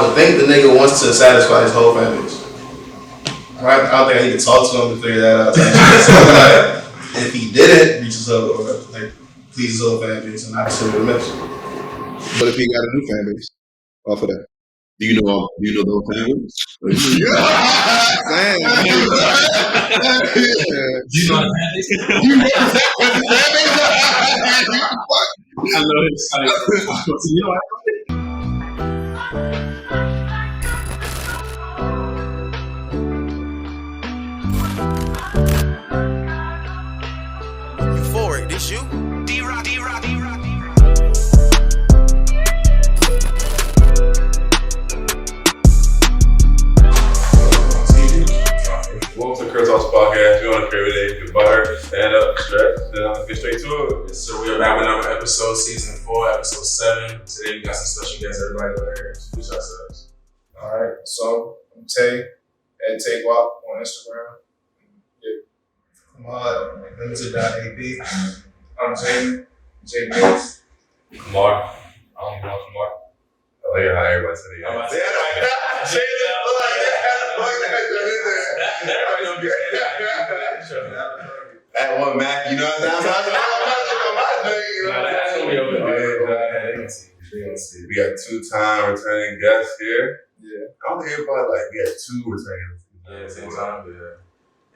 would think the nigga wants to satisfy his whole fan base. Right? I don't think I need to talk to him to figure that out. So like, if he didn't reach his whole, or like please his whole fan base, and I consider it a miss. But if he got a new fan base off of that, do you know the whole fan base? Damn. Do you know the fan base? I know it's like, you know what? Euphoric, this you? D-Rock. Welcome to CurbTalks Podcast. We're on a favorite day. Kamar, stand up, stretch, then I'll get straight to it. Yes, so we are back with another episode, season 4, episode 7. Today we got some special guests. Everybody go ahead and introduce ourselves. Alright, so I'm Tay, at TayWalk on Instagram. Ahmad, limited.ab. I'm Jalen, Jalen. Kamar. I don't know Kamar. I like how everybody said it. That one Mac, you know what I'm saying? We got 2-time returning guests here. Yeah. I don't think everybody we had 2 returning. Yeah, same time, yeah.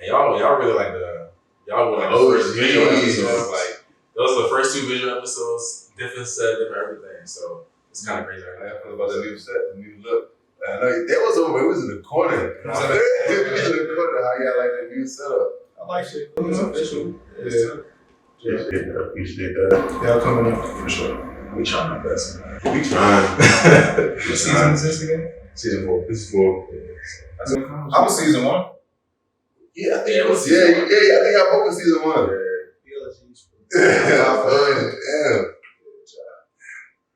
And y'all really like the first visual episodes. Like, those are the first 2 visual episodes, different set, different everything. So it's kind of crazy. How y'all feel about the new set, the new look? I know it was in the corner. It was in the corner. How y'all like the new setup? I like shit. It's official. Appreciate that. Y'all coming up for sure. We trying our best. We trying. What season is this again? Season 4. This is 4. I was season 1. Yeah, I think it was. Yeah, I think I both was season 1. Damn.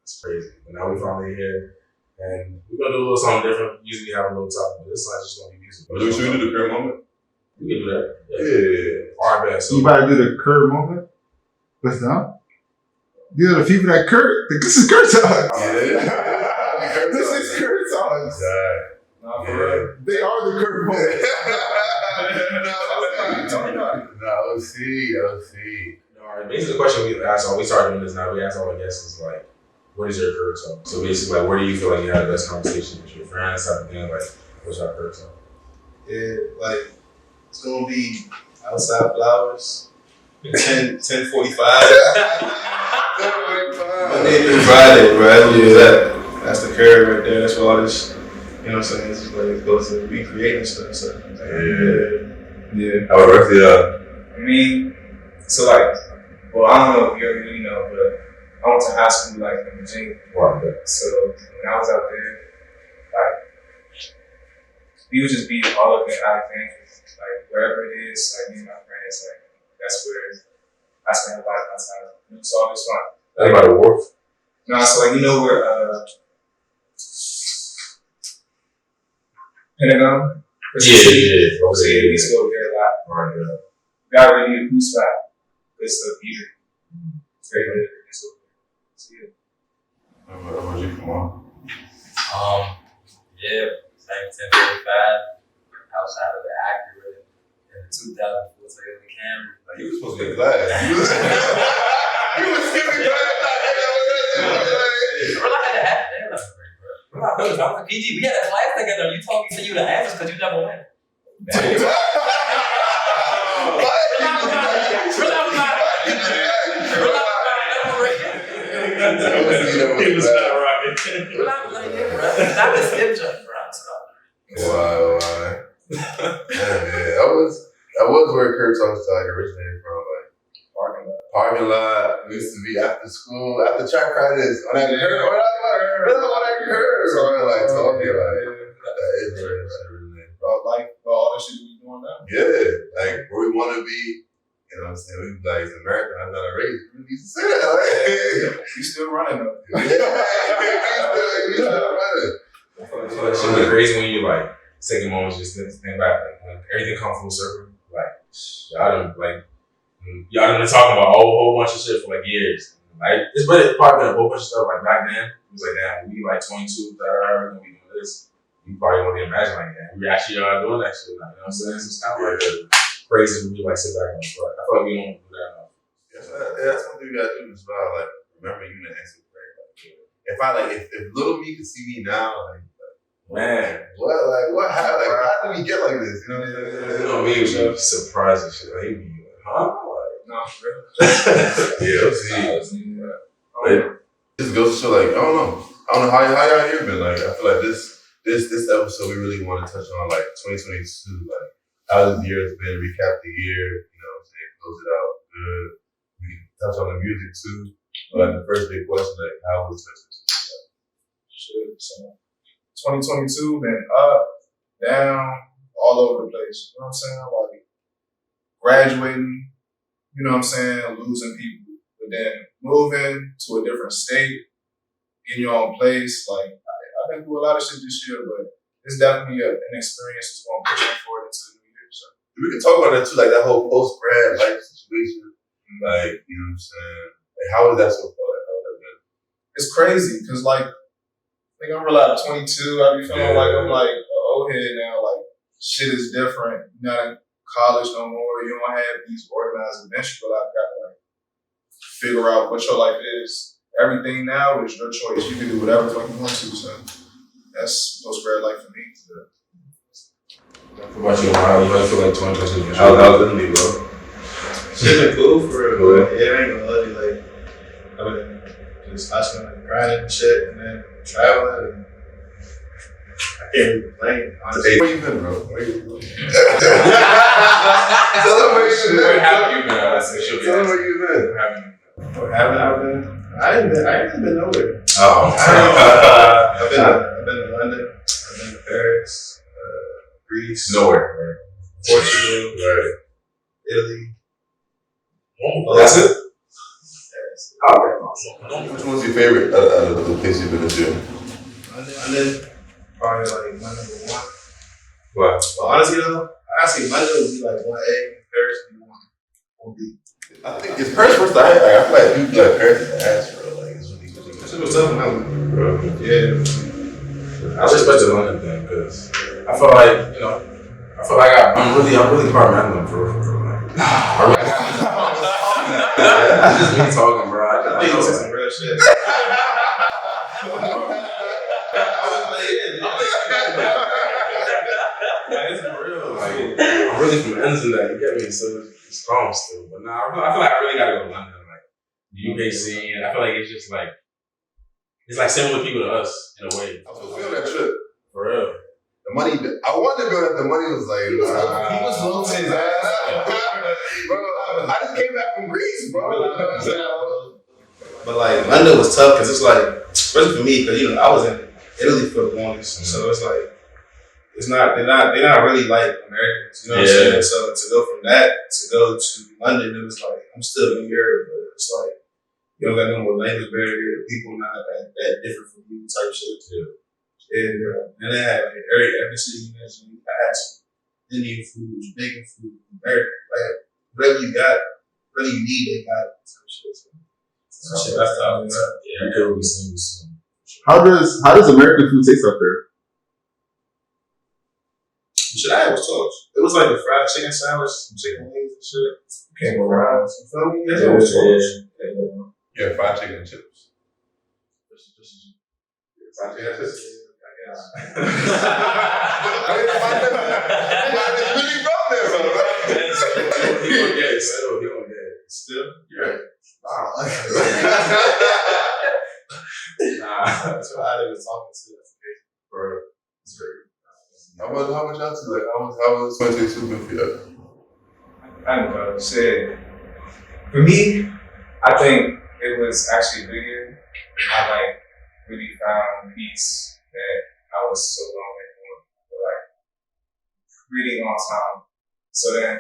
It's crazy. But now we finally here. And we're going to do a little something different. Usually we have a little topic, but this time it's just going to be music. Should we do the current moment? We can do that. Yeah. All right, man. So You about to do the curb moment? What's that? You know the people that curb. This is curb talk. This is curb talk. Nah, for real. They are the curb moment. OC. all right, basically the question we asked, we started doing this now, we asked all the guests is like, what is your curb talk? So basically, like, where do you feel like you had the best conversation with your friends, type of thing? Like, what's your curb talk? Yeah, like it's gonna be outside flowers. 10:45. Monday through Friday, bro. That's the curve right there. That's what all this, you know what I'm saying? It's just like it goes to recreating stuff. So Yeah. How about the rest of y'all? I mean, so like, well, I don't know if you already know, but I went to high school like in Virginia. Wow. So when I was out there, like, we would just be all over in Alexandria, like wherever it is, like me and my friends, like that's where I spend a lot of my time. It's always fun. Think about the wharf. No, so like you know where Pentagon? Yeah. So yeah, we used to go there a lot. Right, yeah. We got really a cool spot. It's a theater. It's very good. It's over there. So yeah. How about you, Kamar? Yeah, same 10:45 outside of the Acura and the 2004 Toyota Camry. Like, you were supposed to be in class. You was skipping class. Relax, I had to have that break, bro. Relax, I was a PG. We had a class together. You told me to you the answers because you never went. He was not rocking. Not the skip jump, bro. Wow. Yeah, that was where CurbTalks originated from. Like parking lot. We used to be after school, after track practice. When I heard. So I like talking like that is where it originated. About all that shit we doing now. Yeah, like where we want to be. You know what I'm saying? We be like, it's America, I'm not a race. We used to say that. Like, You still running though. yeah, we still running. So that shit be crazy when you like taking moments just to think back, like when everything comes full circle. Like y'all done been talking about a whole bunch of shit for like years. Like it's probably been a whole bunch of stuff like back then. It was like, damn, we like 22, we gonna be doing this. really imagine like that. We actually are doing that shit. Like, you know what I'm saying? So it's kind of like crazy to me, like sit back and reflect. I feel like we don't do that enough. That's one thing we gotta do as well. Like, remember you didn't answer the prayer. If little me could see me now, like Man, what happened? Like, how did we get like this? You know what I'm saying? you know me, be surprised and shit. Like, he be like, huh? Like, No, for real. Yeah, see. This goes to show, like, I don't know how y'all year been. Like, I feel like this episode we really want to touch on like 2022, like how this year has been, recap the year, you know what I'm saying, close it out good. We can touch on the music too. But the first big question, like, how was 2022? Shit, so 2022 been up, down, all over the place. You know what I'm saying? Like graduating, you know what I'm saying, losing people, but then moving to a different state, in your own place. Like I've been through a lot of shit this year, but it's definitely an experience that's going to push me forward into the new year. So We can talk about that too, like that whole post grad life situation. Like, you know what I'm saying? Like, how is that so far? Like, how's that been? it's crazy because like I think I'm really like 22. I be feeling like I'm like an old head now. Like shit is different. You're not in college no more. You don't have these organized events. But I've got to like figure out what your life is. Everything now is your choice. You can do whatever the fuck you want to. So that's post grad life for me. what about you? How you feel like 2022? How's it been, bro? Shit been cool for real. But yeah, I ain't gonna hold you. Like, I've been just hustling and grinding and shit, and then traveling. And I can't really complain, honestly. Where you been, bro? Where you been? Tell them where you been. Where have you been? Tell them where you been. What haven't I been? I ain't really been nowhere. Oh. I've been to London. I've been to Paris, Greece, Nowhere. Portugal, Right. Italy. That's it? Which one's your favorite out of the places you've been to? London, probably like my number one. What? But honestly though, I say London would be like 1A, Paris would be 1B. I think it's Paris first. I feel like people like Paris is ass, bro. Like, it's really That shit was tough when I was I respect the London thing because I feel like, you know, I'm really compartmentalizing for real. Like, that's just me talking, bro. I think you said some real shit. It's for real. Like, I'm really from ends in that. You get me? So it's strong still. But nah, I feel like I really gotta go to London. Like the UK scene. I feel like it's just like it's like similar people to us in a way. I was feeling that trip. For real. The money, I wanted to go that the money was like, He was low to his ass. Bro, I just came back from Greece, bro. But like London was tough because it's like, especially for me, because you know I was in Italy for the longest, so it's like they're not really like Americans, you know what I'm saying? So to go from that to go to London, it was like I'm still in Europe, but it's like you don't got no more language barrier, people not that different from you type shit too. And they had like every city you mentioned, I had some Indian food, Jamaican food, American, like whatever you got, whatever you need, they got some shit. So shit, that's how it's up. Yeah, I could really see this soon. How does American food taste up there? The shit I had was toast. It was like a fried chicken sandwich, some chicken wings and shit. Can't go wrong. You feel me? That's what it was toast. Yeah, fried chicken and chips. Fried chicken and chips. I didn't find that. It's really wrong there, bro. He gonna get it. He gonna get it. Still? You're right. Nah, that's what I was talking to. That's crazy. Bro, it's very. How much y'all see? Like, how was 2022 been for you? I don't know. Shit. For me, I think it was actually a good year. I like really found peace that I was so long in for like really long time. So then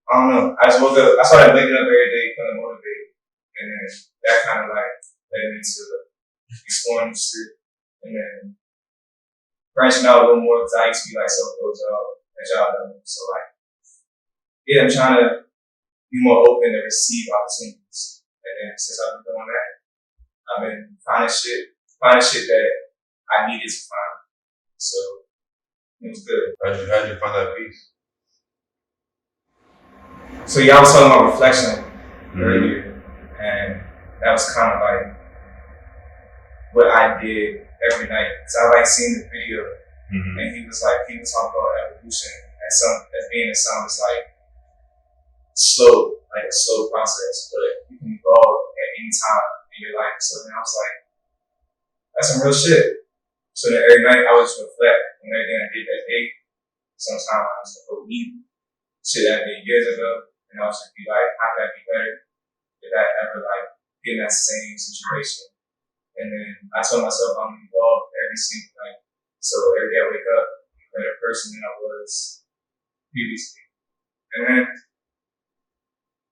I don't know. I just woke up. I started waking up every day feeling motivated, and then that kind of like led me to exploring shit, and then branching out a little more because I used to be like so closed up at y'all done. So like, yeah, I'm trying to be more open to receive opportunities. And then since I've been doing that, I've been finding shit that I needed to find. So It was good. How'd you find that piece? So y'all was talking about reflection earlier, and that was kind of like what I did every night. So I like seeing the video, and he was talking about evolution as being sounds like slow, like a slow process, but you can evolve at any time in your life. So then I was like, that's some real shit. So then every night I would just reflect on everything I did that day. Sometimes I would leave shit I did years ago, and I would just be like, how can I be better? Did I ever get in that same situation? And then I told myself I'm gonna evolve every single night. So every day I wake up, I'm a better person than I was previously. And then,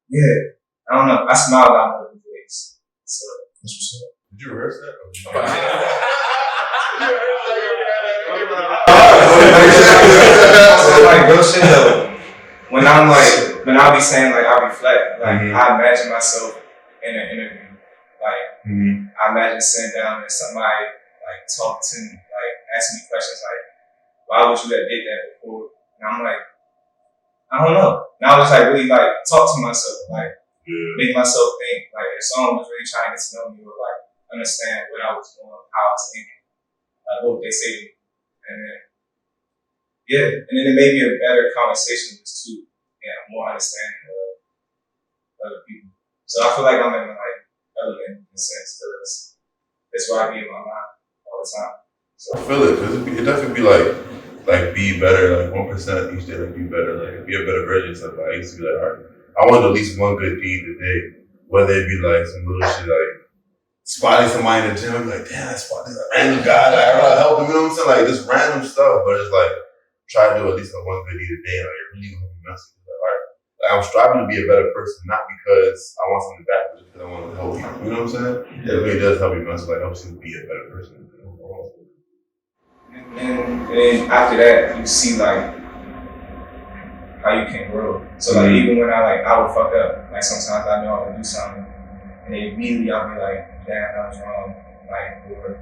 yeah, I don't know. I smile a lot more these days. So that's what's up. Did you rehearse that? So real shit though. When I'll be saying I reflect, I imagine myself in an interview. I imagine sitting down and somebody talk to me, ask me questions why would you have did that before? And I'm like, I don't know. And I was really talk to myself, make myself think. If someone was really trying to get to know me or understand what I was doing, how I was thinking, what would they say to me? And then it made me a better conversation with too, and more understanding of other people. So I feel like I'm in element in a sense because that's where I be in my mind all the time. So I feel it, because it definitely be be better, 1% each day, be better, be a better version of stuff. I used to be all right, I want at least one good deed a day, whether it be some little shit spotting somebody in the gym, I'm damn, that spotting a random guy, I want to help him, you know what I'm saying? Just random stuff, but it's try to do at least one good deed a day, it really gonna be messy. I'm striving to be a better person, not because I want something back, but just because I want to help you. You know what I'm saying? It really does help you mentally, helps you be a better person. And after that, you see how you can grow. So even when I would fuck up, sometimes I know I would do something, and then immediately I'll be damn, that was wrong. Or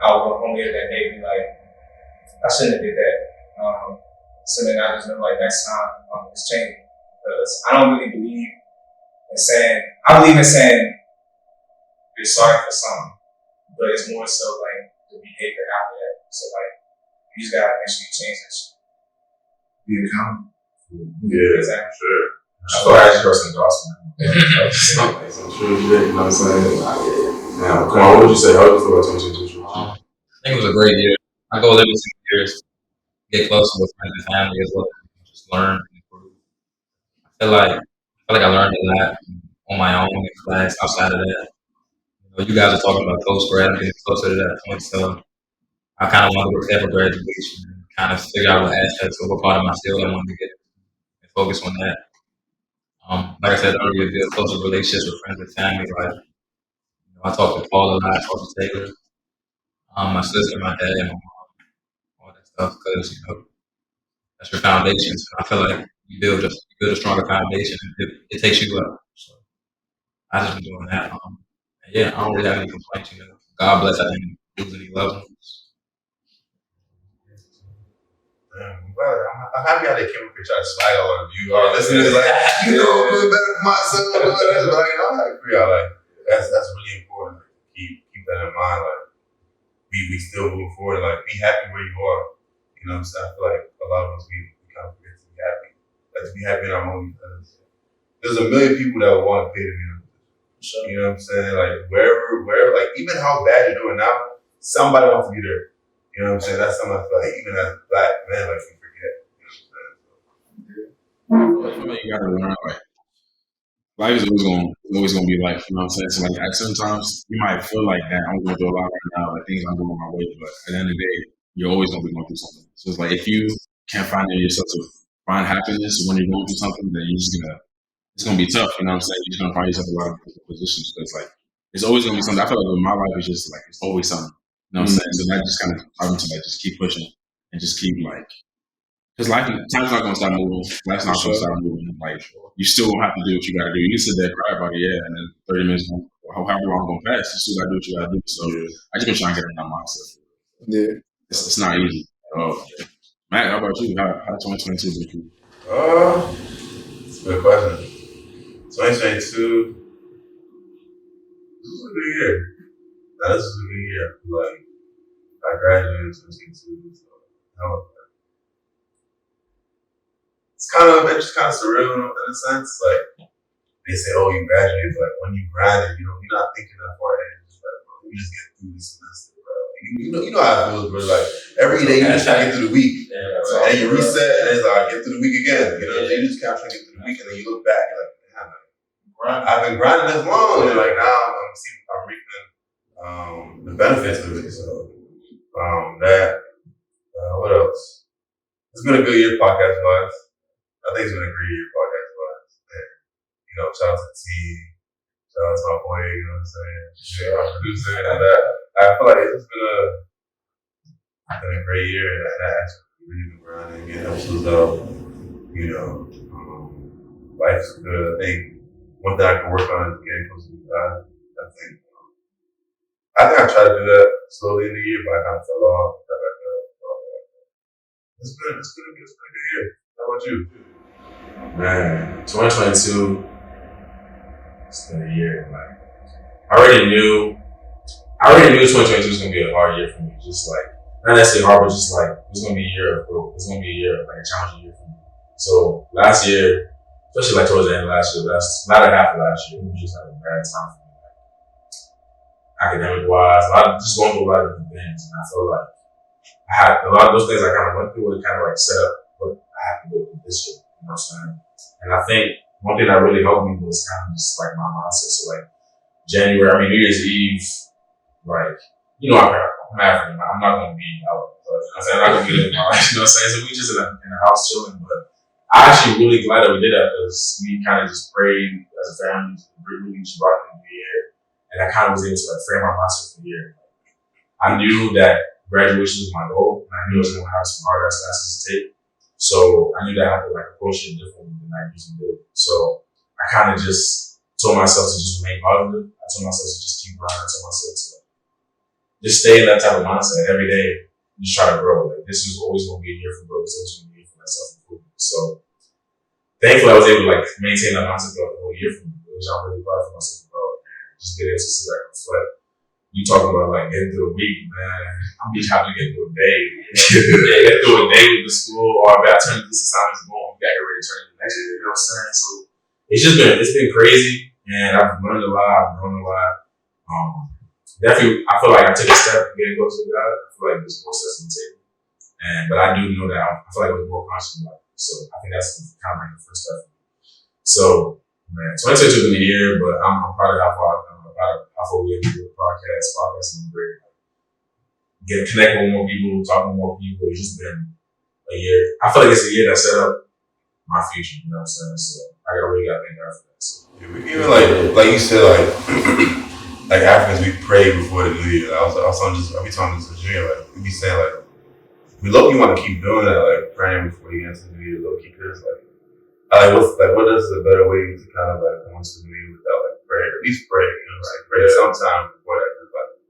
I'll go home later that day and be I shouldn't have did that. So then I just know next time it's changing. Because I don't really believe in saying, I believe in saying you're sorry for something, but it's more so the behavior after that. So you just gotta make sure you change that shit. Be accountable. Yeah, exactly. Sure. I thought I asked you for some endorsement. Some true shit, you know what I'm saying? Now, come on, what would you say? How do you feel about 2022? I think it was a great year. My goal every 6 years get closer with friends and family as well. Just learn and improve. I feel like I learned a lot on my own in class. Outside of that, you guys are talking about post-grad and getting closer to that point. So I kind of want to prepare for graduation and kind of figure out what aspects of what part of my field I want to get and focus on that. Like I said earlier, build closer relationships with friends and family. I talk to Paul a lot, I talk to Taylor, my sister, my dad, my mom, all that stuff, because that's your foundation. So I feel like you build a stronger foundation, and it takes you up. So I just been doing that. I don't really have any complaints. God bless. I didn't lose any loved ones. I'm happy how they came up and tried to slide all of you. Our listeners I'm doing better for myself. I'm happy for y'all. That's really important. Keep that in mind. We still move forward. Be happy where you are. You know what I'm saying? I feel like a lot of us we kind of forget to be happy. To be happy in our moment because there's a million people that would want to pay to be in a position. You know what I'm saying? Wherever, even how bad you're doing now, somebody wants to be there. You know what I'm saying? That's something I feel even as a black man, you forget. For me, you gotta learn, life is always gonna be life, you know what I'm saying? So at certain times you might feel that I'm going through a lot right now, things aren't going my way, but at the end of the day, you're always gonna be going through something. So it's if you can't find in yourself to find happiness when you're going through something, then it's gonna be tough, you know what I'm saying? You're just gonna find yourself in a lot of different positions because it's always gonna be something. I feel with my life is just it's always something. You know what I'm saying? So that just kind of taught me to just keep pushing and just keep because time's not gonna stop moving. Life's not gonna stop moving. You still gonna have to do what you gotta do. You sit there, cry about it, and then 30 minutes, however long gonna pass, you still gotta do what you gotta do. So I just been trying to get in that mindset. Yeah. It's not easy at all. Matt, how about you? How 2022 been for you? It's a good question. 2022, this was a good year. Now, this was a good year. I feel like I graduated in 2022, so it's kind of surreal in a sense. Like, they say, oh, you graduated, but like when you grind, you're not thinking that far ahead. Just like, bro, you just get through this semester, bro. You know how it feels, bro. Like every day you just try to get through the week, and you reset, and it's like get through the week again. You just kind of try to get through the week, and then you look back, you're like, man, I've been grinding this long, and like now I'm reaping the benefits of it. So what else? It's been a good year podcast wise. I think it's been a great year podcast wise. Shout out to the team. Shout out to my boy, you know what I'm saying? Yeah, our producer and that. I feel like it's been a great year, and I actually really been grinding, getting episodes out. Life's good. I think one thing I can work on is getting closer to God. I think I tried to do that slowly in the year, but I kind of fell off. It's been a good year. How about you? Man, 2022. It's been a year. Like I already knew 2022 was gonna be a hard year for me. Just like not necessarily hard, but just like it's gonna be a year of growth. It's gonna be a year of like a challenging year for me. So last year, especially like towards the end of last year, latter half of last year, it was just like a bad time for me. Like, academic wise, just going through a lot of different things, and I feel like I had a lot of those things I kind of went through and kind of like set up what I have to go through this year. You know what I'm saying? And I think one thing that really helped me was kind of just like my mindset. So like New Year's Eve, like, I'm African, I'm not going to be out. But, I'm not going to be in my life, you know what I'm saying? So we just in a house chilling. But I actually really glad that we did that because we kind of just prayed as a family, really just brought in the year. And I kind of was able to like frame my mindset for the year. I knew that graduation was my goal, and I knew I was going to have some hard ass classes to take. So I knew that I had to like approach it differently than I usually did. So I kind of just told myself to just remain positive. I told myself to just keep grinding. I told myself to just stay in that type of mindset every day. Just try to grow. Like this is always going to be a year for growth. It's always going to be a year for my self improvement. So thankfully, I was able to like maintain that mindset throughout the whole year for me, which I'm really proud of myself about. Just get able to sit back and reflect. You talking about like getting through a week, man. I'm just happy to get through a day. Get through a day with the school, or if I turn this assignment is going, we got to get ready to turn it the next year. You know what I'm saying? So it's been crazy, and I've learned a lot. I've grown a lot. Definitely, I feel like I took a step getting closer to God. I feel like there's more steps on the table, but I do know that I feel like I was more conscious about it. So I think that's kind of like the first step. So man, 2022 has been a year, but I'm proud of how far I've come. How far we get into the podcast. Podcasting is great. Connect with more people, talk with more people. It's just been a year. I feel like it's a year that set up my future. You know what I'm saying? So I really got to thank God for that. So. Yeah, we even like you said, like Africans, we pray before the New Year. I be talking to Virginia, like we be saying like we low-key want to keep doing that, like praying before you enter the New Year, low-key, because what is a better way to kind of like go into the New Year without like prayer? At least pray, pray sometime before that. Cause like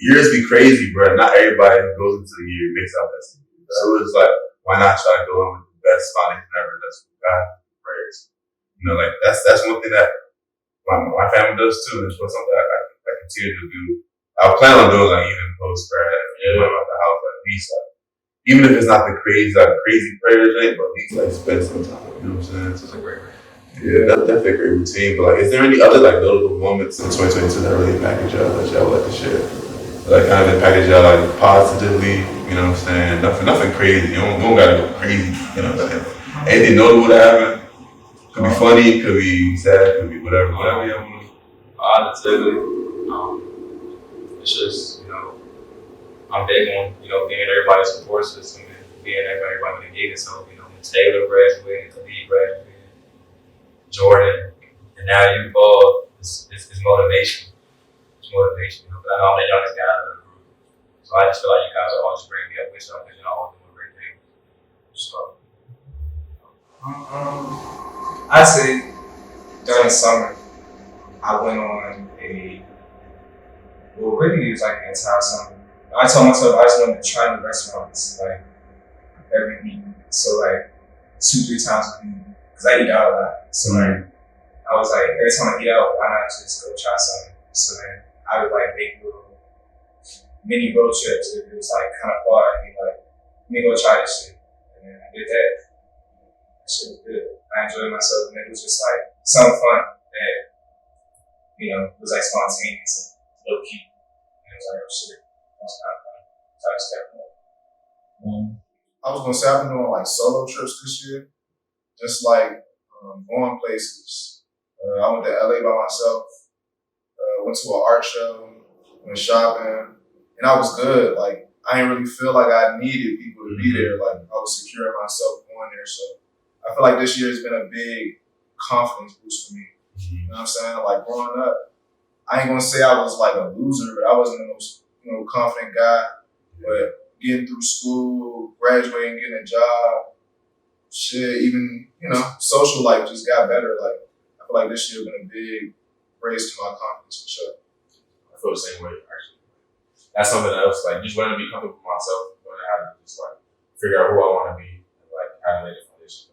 years be crazy, bro. Not everybody who goes into the year makes out that season. So it's like, why not try to go in with the best foundation ever? That's what God prayers. Like that's one thing that my family does too. It's something I continue to do. I plan on doing like even post grad, about the house, like, at least like. Even if it's not the crazy prayer thing, but at least like spend some time. You know what I'm saying? So it's like great. Yeah, that's definitely a great routine. But like, is there any other like notable moments in 2022 that really impacted y'all that y'all would like to share? Like kind of impacted y'all like positively. You know what I'm saying? Nothing crazy. You don't gotta go crazy. You know what I'm saying? Anything notable that happened? Could be funny, could be sad, could be whatever y'all want. Positively, it's just I'm big on, being everybody's support system and being everybody in the gig. So, Taylor graduated, Khalid graduated, Jordan, and now you all, it's motivation. It's motivation. But I know I'm the youngest guy in the group. So I just feel like you guys are all just bringing me up with y'all because y'all all doing great things. So. I'd say during the summer, I went on really it was like the entire summer. I told myself I just wanted to try new restaurants. Like, every week. So like 2-3 times a week, because I eat out a lot. So like I was like, every time I eat out, why not just go try something? So then I would like make little mini road trips. If it was like kind of far, I'd be like, let me go try this shit. And then I did that. That shit was good. I enjoyed myself, and it was just like something fun that, you know, was like spontaneous and low key. And it was like, oh shit, that was kind of fun. So I just kept going. I was gonna say I've been doing like solo trips this year, just like going places. I went to LA by myself. Went to an art show, went shopping, and I was good. Like I didn't really feel like I needed people to be there. Like I was secure in myself going there. So I feel like this year has been a big confidence boost for me. You know what I'm saying? Like growing up, I ain't gonna say I was like a loser, but I wasn't the most confident guy. But getting through school, graduating, getting a job, shit, even social life just got better. Like I feel like this year has been a big raise to my confidence for sure. I feel the same way actually. That's something else. Like just learning to be comfortable with myself, learning how to just like figure out who I want to be, and like how to lay the foundation.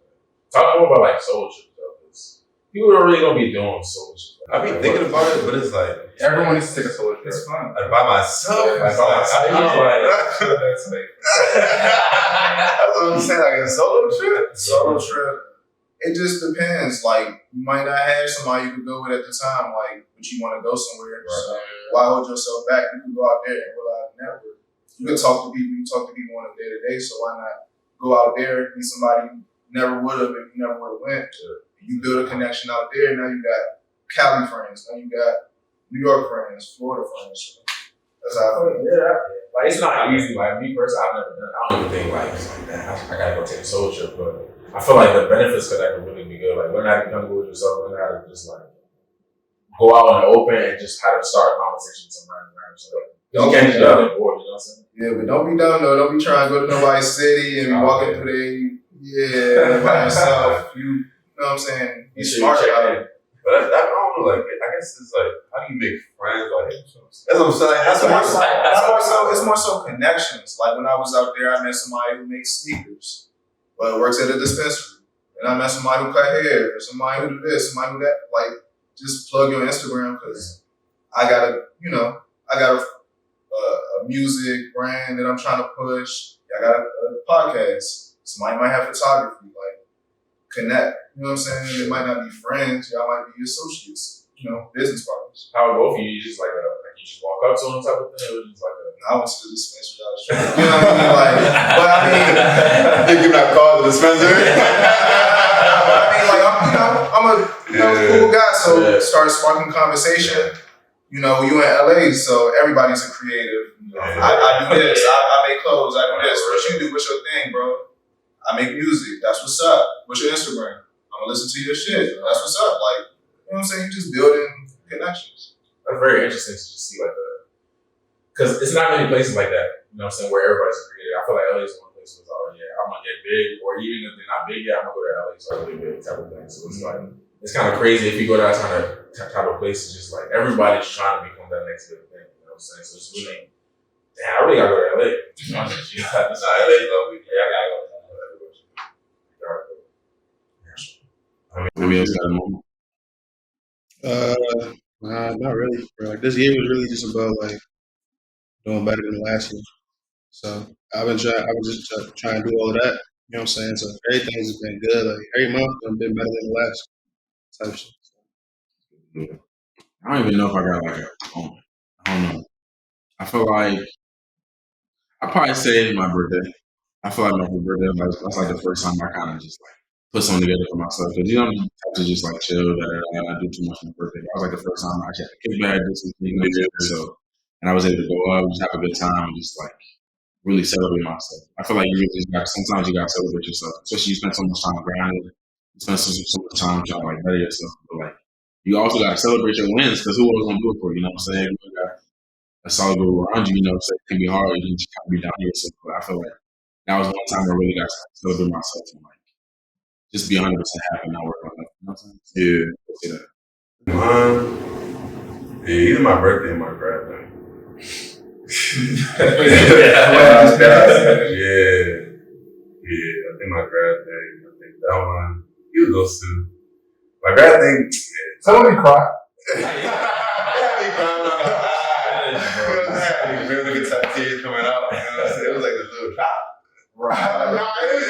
Talk more about like solo trips though, because people are really gonna be doing solo trips. I've been thinking about it, but it's like Everyone needs to take a solo trip. It's fun. by myself. Like, by myself. That's what I'm saying. Like a solo trip. Solo trip. It just depends. Like you might not have somebody you could go with at the time, like, but you want to go somewhere. Right. So why hold yourself back? You can go out there and realize network. You can talk to people. You talk to people on a day to day. So why not go out there, be somebody you never would have if you never would have went. You build a connection out there. Now you got Cali friends. Now you got New York friends, Florida friends. So that's how I feel. Yeah, like it's not easy. Like me personally, I've never done it. I don't even think like it's like that. I gotta go take a solo trip, but I feel like the benefits of that could really be good. Like learn how to be comfortable with yourself, learn how to just like go out in the open and just how to start a conversation with some random. So like, you can't just be out there bored, you know what I'm saying? Yeah, but don't be dumb though. Don't be trying to go to nobody's city and be walking through there. By yourself. You know what I'm saying? Be smart about it. But I don't know, like, I guess it's like, how do you make friends? Like, that's what I'm saying. It's more so connections. Like when I was out there, I met somebody who makes sneakers, but works at a dispensary. And I met somebody who cut hair, or somebody who do this, somebody who that. Like, just plug your Instagram because I got a music brand that I'm trying to push. I got a podcast. Somebody might have photography. Like, connect. You know what I'm saying? They might not be friends. Y'all might be associates. Business partners. How would both of you just like you just walk up to them type of thing, or just like I went to the dispensary. I was trying. You know what I mean? Like, but I mean, think you're not called the dispensary? I'm a cool guy, so start sparking conversation. You in LA, so everybody's a creative. I do this. I make clothes. I do this. What you do? What's your thing, bro? I make music. That's what's up. What's your Instagram? I'm gonna listen to your shit. That's what's up. Like, you know what I'm saying? You just building connections. that's very interesting to just see like because it's not many places like that. You know what I'm saying? Where everybody's creative. I feel like LA is one place where it's all I'm gonna get big, or even if they're not big yet, I'm gonna go to LA so I'm really big type of thing. So it's like it's kind of crazy if you go to that type of place. It's just like everybody's trying to become that next big thing. You know what I'm saying? So it's really, damn, I really gotta go to LA. Nah, LA's lovely. Yeah, I gotta go. Maybe else got a moment. Not really. Bro. Like this year was really just about like doing better than last year. So I was just trying to do all of that. You know what I'm saying? So everything's been good. Like every month I've been better than the last type shit. Yeah. I don't even know if I got like a moment. I don't know. I feel like I probably say my birthday. I feel like my birthday that's like the first time I kind of just like put something together for myself because you don't have to just like chill that I do too much on my birthday. That was like the first time I actually had a kickback, did some things, so and I was able to go up, just have a good time, and just like really celebrate myself. I feel like you really just got sometimes you gotta celebrate yourself, especially you spend so much time grinding, you spend so much time trying to like better yourself, but like you also gotta celebrate your wins because who else gonna do it for you? You know what I'm saying? You got a solid group around you, you know, so it can be hard. You can just kind of be down here. So but I feel like that was one time I really got to celebrate myself and like just be 100% happy and not worry about nothing. You know what I'm saying? Yeah. Yeah, either my birthday or my grad night. in my grad thing. I think that one, you those two. My grad thing, Some of me cry. Really good tears coming out. You know what I'm saying? It was like this little drop. Right. No, it was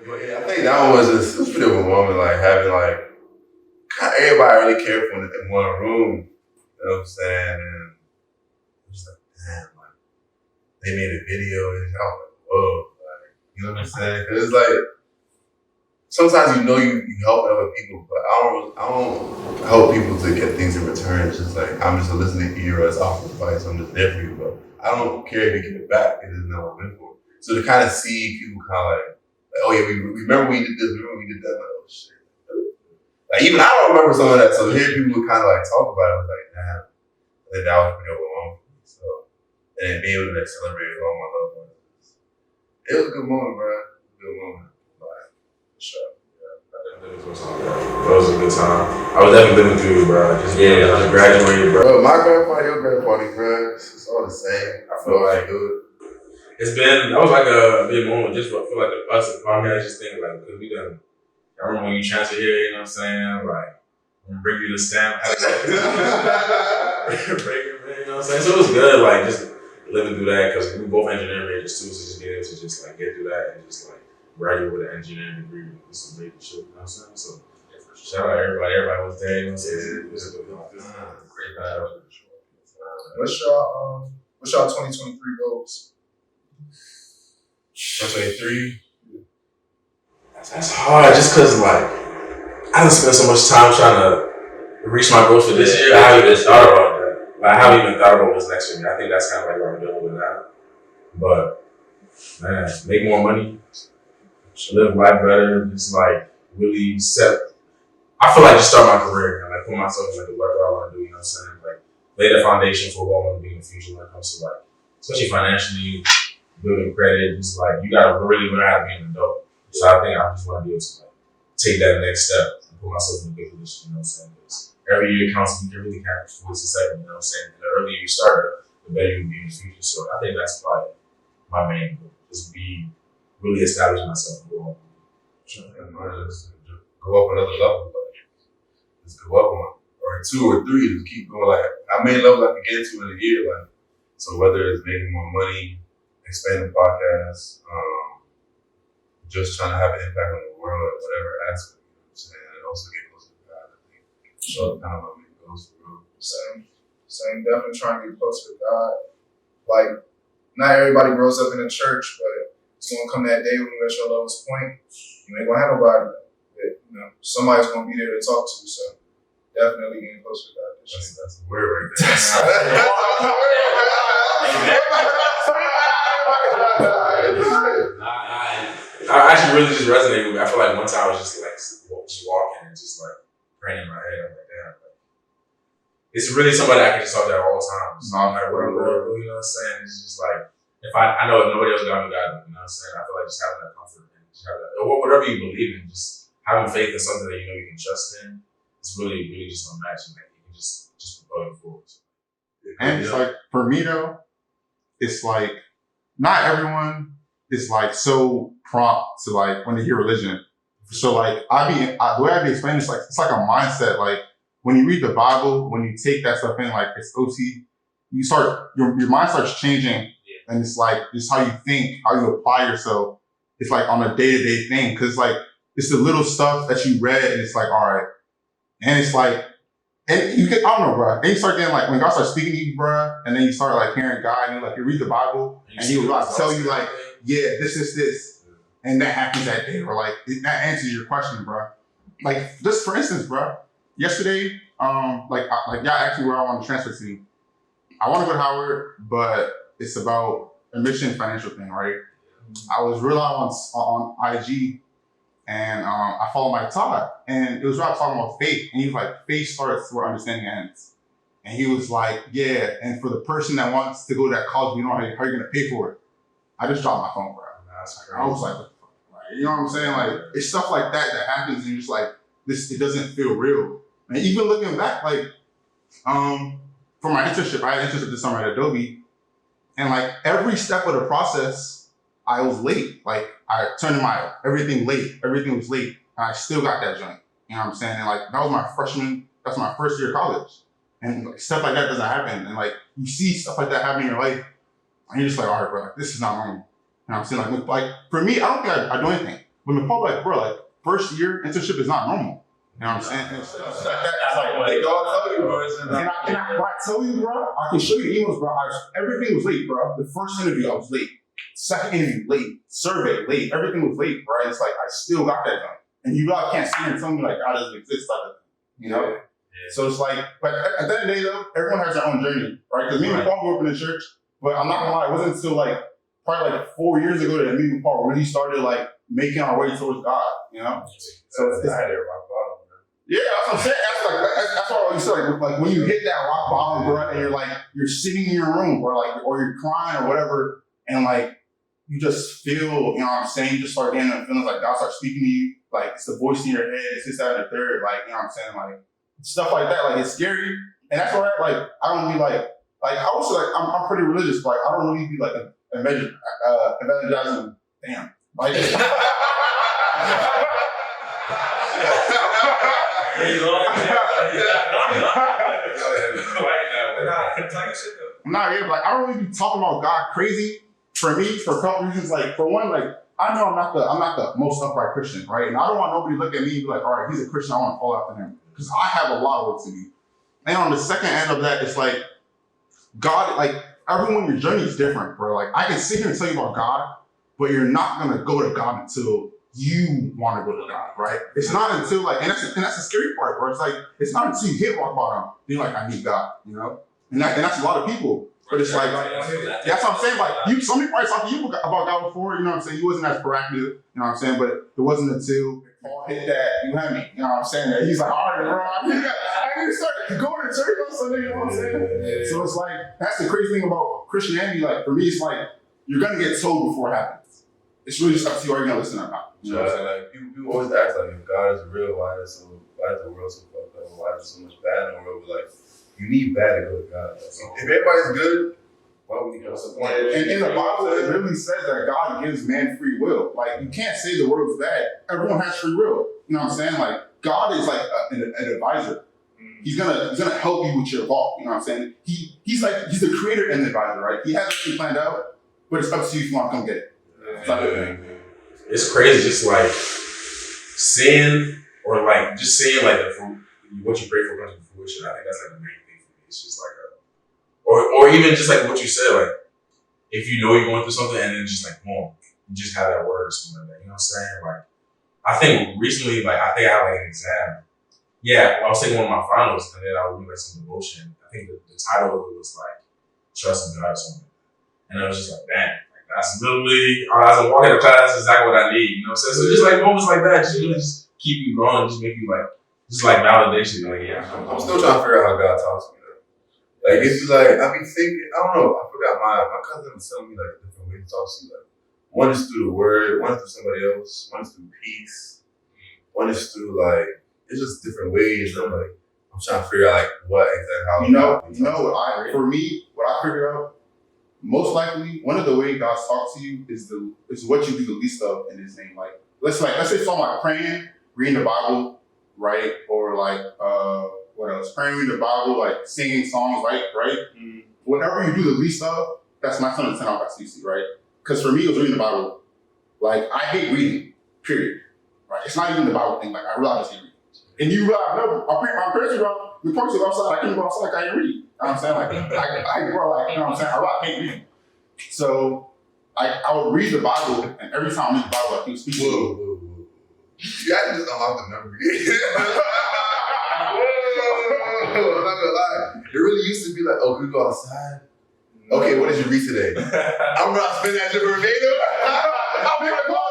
But yeah, I think that one was just a bit of a moment, like having like everybody really careful in one room. You know what I'm saying? And it was like, damn, like they made a video and I was like, whoa, like, you know what I'm saying? Cause it's like sometimes you help other people, but I don't help people to get things in return. It's just like I'm just a listening ear as offer advice. I'm just there for you, but I don't care if you give it back. It isn't what I'm in for. So to kind of see people kind of like, oh yeah, we remember we did this, remember we did that. Like, oh shit. Like even I don't remember some of that. So here people would kind of like talk about it. I was like, damn. And then that was pretty overwhelming for me. So and then being able to like, celebrate with all my loved ones. It was a good moment, bro. Good moment. Like, for sure. That was a good time. I was definitely living through it, bro. Just graduated, bro. Bro, my grad party, your grad party, bro. It's all the same. I feel like that was like a big moment just for like the us and podcast, just think like, because we done, I remember when you transfer here, you know what I'm saying? Like, bring you the stamp. Break it, man, you know what I'm saying? So it was good, like, just living through that, because we both engineering majors too, so just being able to just like get through that and just like graduate with an engineering degree with some major shit, you know what I'm saying? So shout out to everybody was there, you know what I'm saying? It was a great battle. What's your 2023 goals? 2023. That's hard, just because like I done spent so much time trying to reach my goals for this year. I haven't even thought about that. Like, I haven't even thought about what's next year. I think that's kind of like what I'm dealing with now. But man, make more money, live life better, just like really set. I feel like just start my career, like put myself in like the work I want to do. You know what I'm saying? Like lay the foundation for what I want to be in the future when it comes to like, especially financially, building credit. Just like you gotta really learn how to be an adult. So I think I just want to be able to like take that next step and put myself in a good position. You know what I'm saying? Because every year counts. You really can't afford to second. You know what I'm saying? And the earlier you start, the better you will be in the future. So I think that's probably my main goal. Just really establish myself. Go up another level. Just go up one or two or three. Just keep going. Like how many levels I can get into in a year? Like so, whether it's making more money, expanding podcasts, just trying to have an impact on the world at whatever aspect. You know what I'm saying? And also get closer to God. I think so. Kind of my main goals for real. Same. Definitely trying to get closer to God. Like not everybody grows up in the church, but it's gonna come that day when you're at your lowest point. You ain't gonna have nobody. Somebody's gonna be there to talk to, so definitely getting closer to God. That's a word right there. I actually really just resonated with me. I feel like one time I was just walking and just like praying in my head. I'm like, damn, like, it's really somebody I can just talk to at all times. No matter what I'm going through, you know what I'm saying? It's just like if I know if nobody else got me, you know what I'm saying? I feel like just having that comfort and just having that, or whatever you believe in, just having faith in something that you know you can trust in, it's really, really just unmatched. Like you can just propel you forward. And it's like for me though, it's like not everyone is like so prompt to like when they hear religion. So like the way I be explaining it's like a mindset. Like when you read the Bible, when you take that stuff in, like it's OT, you start your mind starts changing, and it's like just how you think, how you apply yourself. It's like on a day-to-day thing, because like it's the little stuff that you read, and it's like all right, and it's like, and you get I don't know, bro. And you start getting like when God starts speaking to you, bro, and then you start like hearing God, and like you read the Bible, and He will like tell you like, yeah, this, and that happens that day, or like that answers your question, bro. Like just for instance, bro, yesterday, like y'all asked me where I want to transfer to. I want to go to Howard, but it's about a mission financial thing, right? I was real on IG, and I followed my Todd, and it was about talking about faith, and he was like, faith starts where understanding ends. And he was like, yeah, and for the person that wants to go to that college, you know how you're going to pay for it. I just dropped my phone, bro. I was like, what the fuck? Like, you know what I'm saying? Like, it's stuff like that happens, and you're just like, it doesn't feel real. And even looking back, like, for my internship, I had an internship this summer at Adobe, and like every step of the process, I was late. Like I turned in everything late. Everything was late, and I still got that joint. You know what I'm saying? And like that's my first year of college, and like, stuff like that doesn't happen. And like you see stuff like that happen in your life, and you're just like, all right, bro, like, this is not normal. You know what I'm saying? Like for me, I don't think I do anything. But in public, like, bro, like first year internship is not normal. You know what I'm saying? It's like They all tell you, bro. when I tell you, bro, I can show you emails, bro. Everything was late, bro. The first interview, I was late. Second interview, late. Survey, late. Everything was late, bro. It's like I still got that done. And you really can't sit here and tell me like God doesn't exist, like, you know? Yeah. So it's like, but at the end of the day, though, everyone has their own journey, right? Because me and Paul grew up in the church, but I'm not gonna lie, it wasn't until like probably like 4 years ago that me and Paul really started like making our way towards God, you know? So it's I had it rock bottom. yeah, that's what I'm saying. That's what you said. Like when you hit that rock bottom, bro, and you're sitting in your room, bro, like, or you're crying or whatever, and like you just feel, you know what I'm saying? You just start getting the feelings like God starts speaking to you, like it's the voice in your head, it's this, that, and the third, like, you know what I'm saying? Like stuff like that, like it's scary, and that's why like I don't be like I also like I'm pretty religious, but like, I don't really be like evangelizing. Damn, like. Like I don't really be talking about God crazy for me for a couple reasons. Like for one, like I know I'm not the most upright Christian, right? And I don't want nobody to look at me and be like, all right, he's a Christian, I want to follow after him. Because I have a lot of work to do. And on the second end of that, it's like God, like everyone, your journey is different, bro. Like I can sit here and tell you about God, but you're not gonna go to God until you want to go to God, right? It's not until like, and that's the scary part, bro. It's like it's not until you hit rock bottom, then you're like, I need God, you know. And that's a lot of people. But it's like that's what I'm saying. Like somebody probably talked to you about God before, you know what I'm saying? You wasn't as proactive, you know what I'm saying? But it wasn't until Paul hit that, you had me, you know what I'm saying? That he's like, all right, bro, I need to start going to church on Sunday, you know what I'm saying? Yeah. So it's like that's the crazy thing about Christianity. Like for me, it's like you're gonna get told before it happens. It's really just up to you, are you gonna listen or not? You know what I'm saying? Like people always ask like if God is real, why is the world so fucked up? Why is there so much bad in the world? But like you need bad to go to God. Like, if everybody's good, why would you go to point? And in the Bible, it really says that God gives man free will. Like you can't say the world's bad. Everyone has free will. You know what I'm saying? Like God is like an advisor. He's gonna help you with your walk. You know what I'm saying? He's the creator and the advisor, right? He has everything planned out, but it's up to you if you want to come get it. It's crazy, just like saying or like just saying like what you pray for comes to fruition. I think that's like the main thing for me. It's just like or even just like what you said, like if you know you're going through something and then just like boom, you just have that word or something like that. You know what I'm saying? Like I think recently, like I think I had like an exam. Yeah, I was taking one of my finals and then I would do like some devotion. I think the title of it was like Trust in God or something. And I was just like, damn. That's literally, as I'm walking to class, exactly what I need, you know what I'm saying? So just like moments like that, just really just keep you growing, just make you like, just like validation. Like, yeah. I'm still trying to figure out how God talks to me. Like, it's like, I be thinking, I don't know, I forgot my cousin was telling me like different ways to talk to you. Like, one is through the word, one is through somebody else, one is through peace, one is through like, it's just different ways. And I'm trying to figure out like what exactly, how. For me, what I figured out, most likely, one of the ways God talks to you is what you do the least of in His name. Like let's say something like praying, reading the Bible, right? Or like what else? Praying, reading the Bible, like singing songs, right? Mm-hmm. Whatever you do the least of, that's my 10 out of 10 out CC, right? Because for me, it was reading the Bible. Like I hate reading, period. Right? It's not even the Bible thing. Like I realize I hate reading. And you realize, no, my parents go, the parents go outside. I can't go outside like I ain't read. You know what I'm saying? Like, bro, like, you know what I'm saying? I hate reading. So, I would read the Bible, and every time I read the Bible, I keep speaking. Whoa. You actually just unlocked the memory. Whoa, I'm not gonna lie. It really used to be like, oh, could we go outside? Okay, what did you read today? I'm not spending that shit verbatim. I'm gonna go outside.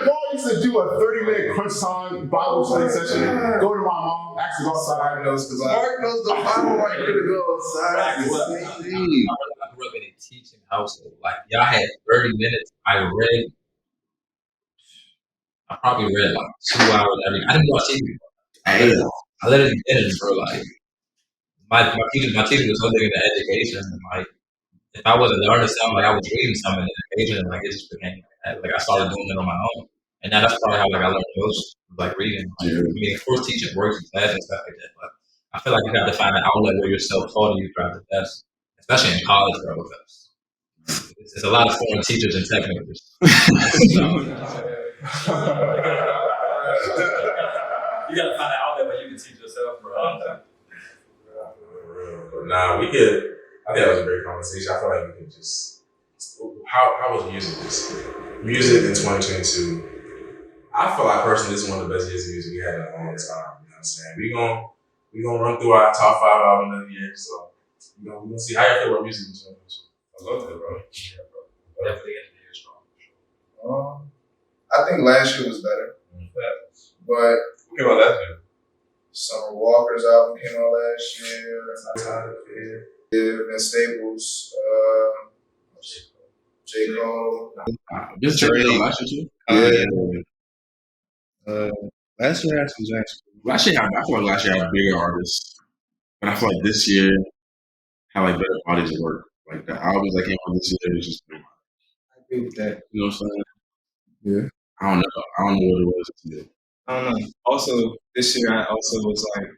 Paul used to do a 30-minute crunch time Bible study session. Go to my mom, ask her to go outside. Mark knows the Bible right here to go outside. I grew up in a teaching household. Like y'all had 30 minutes. I read I probably read like 2 hours every. I didn't watch TV. I literally didn't, bro. Like my teacher was so big into education, and like if I wasn't learning something, like I was reading something in education, and like it just became like I started doing it on my own, and now that's probably how like I learned most, like reading. Like, I mean, of course, teaching works in class and stuff like that, but I feel like you got to find an outlet where you're self-taught and you try the best, especially in college, bro. Because there's a lot of foreign teachers and tech majors. You gotta find an outlet where you can teach yourself, bro. Nah, we could. I think that was a great conversation. I feel like we could just. How was music this year? Music in 2022. I feel like personally, this is one of the best years of music we had in a long time. You know what I'm saying? We gonna run through our top 5 albums of the year. So we're gonna see how you feel about music in 2022. I love it, bro. Definitely end the year strong. I think last year was better, but What came out last year? Summer Walker's album came out last year. Vince Staples, J. Cole. This Jalen last year too. Last year was actually. Last year, I feel like last year had bigger artists, but I feel like this year had like better bodies of work. Like the albums that came out this year was just. I agree with that. You know what I'm saying? Yeah. I don't know what it was this year. I don't know. Also, this year I also was like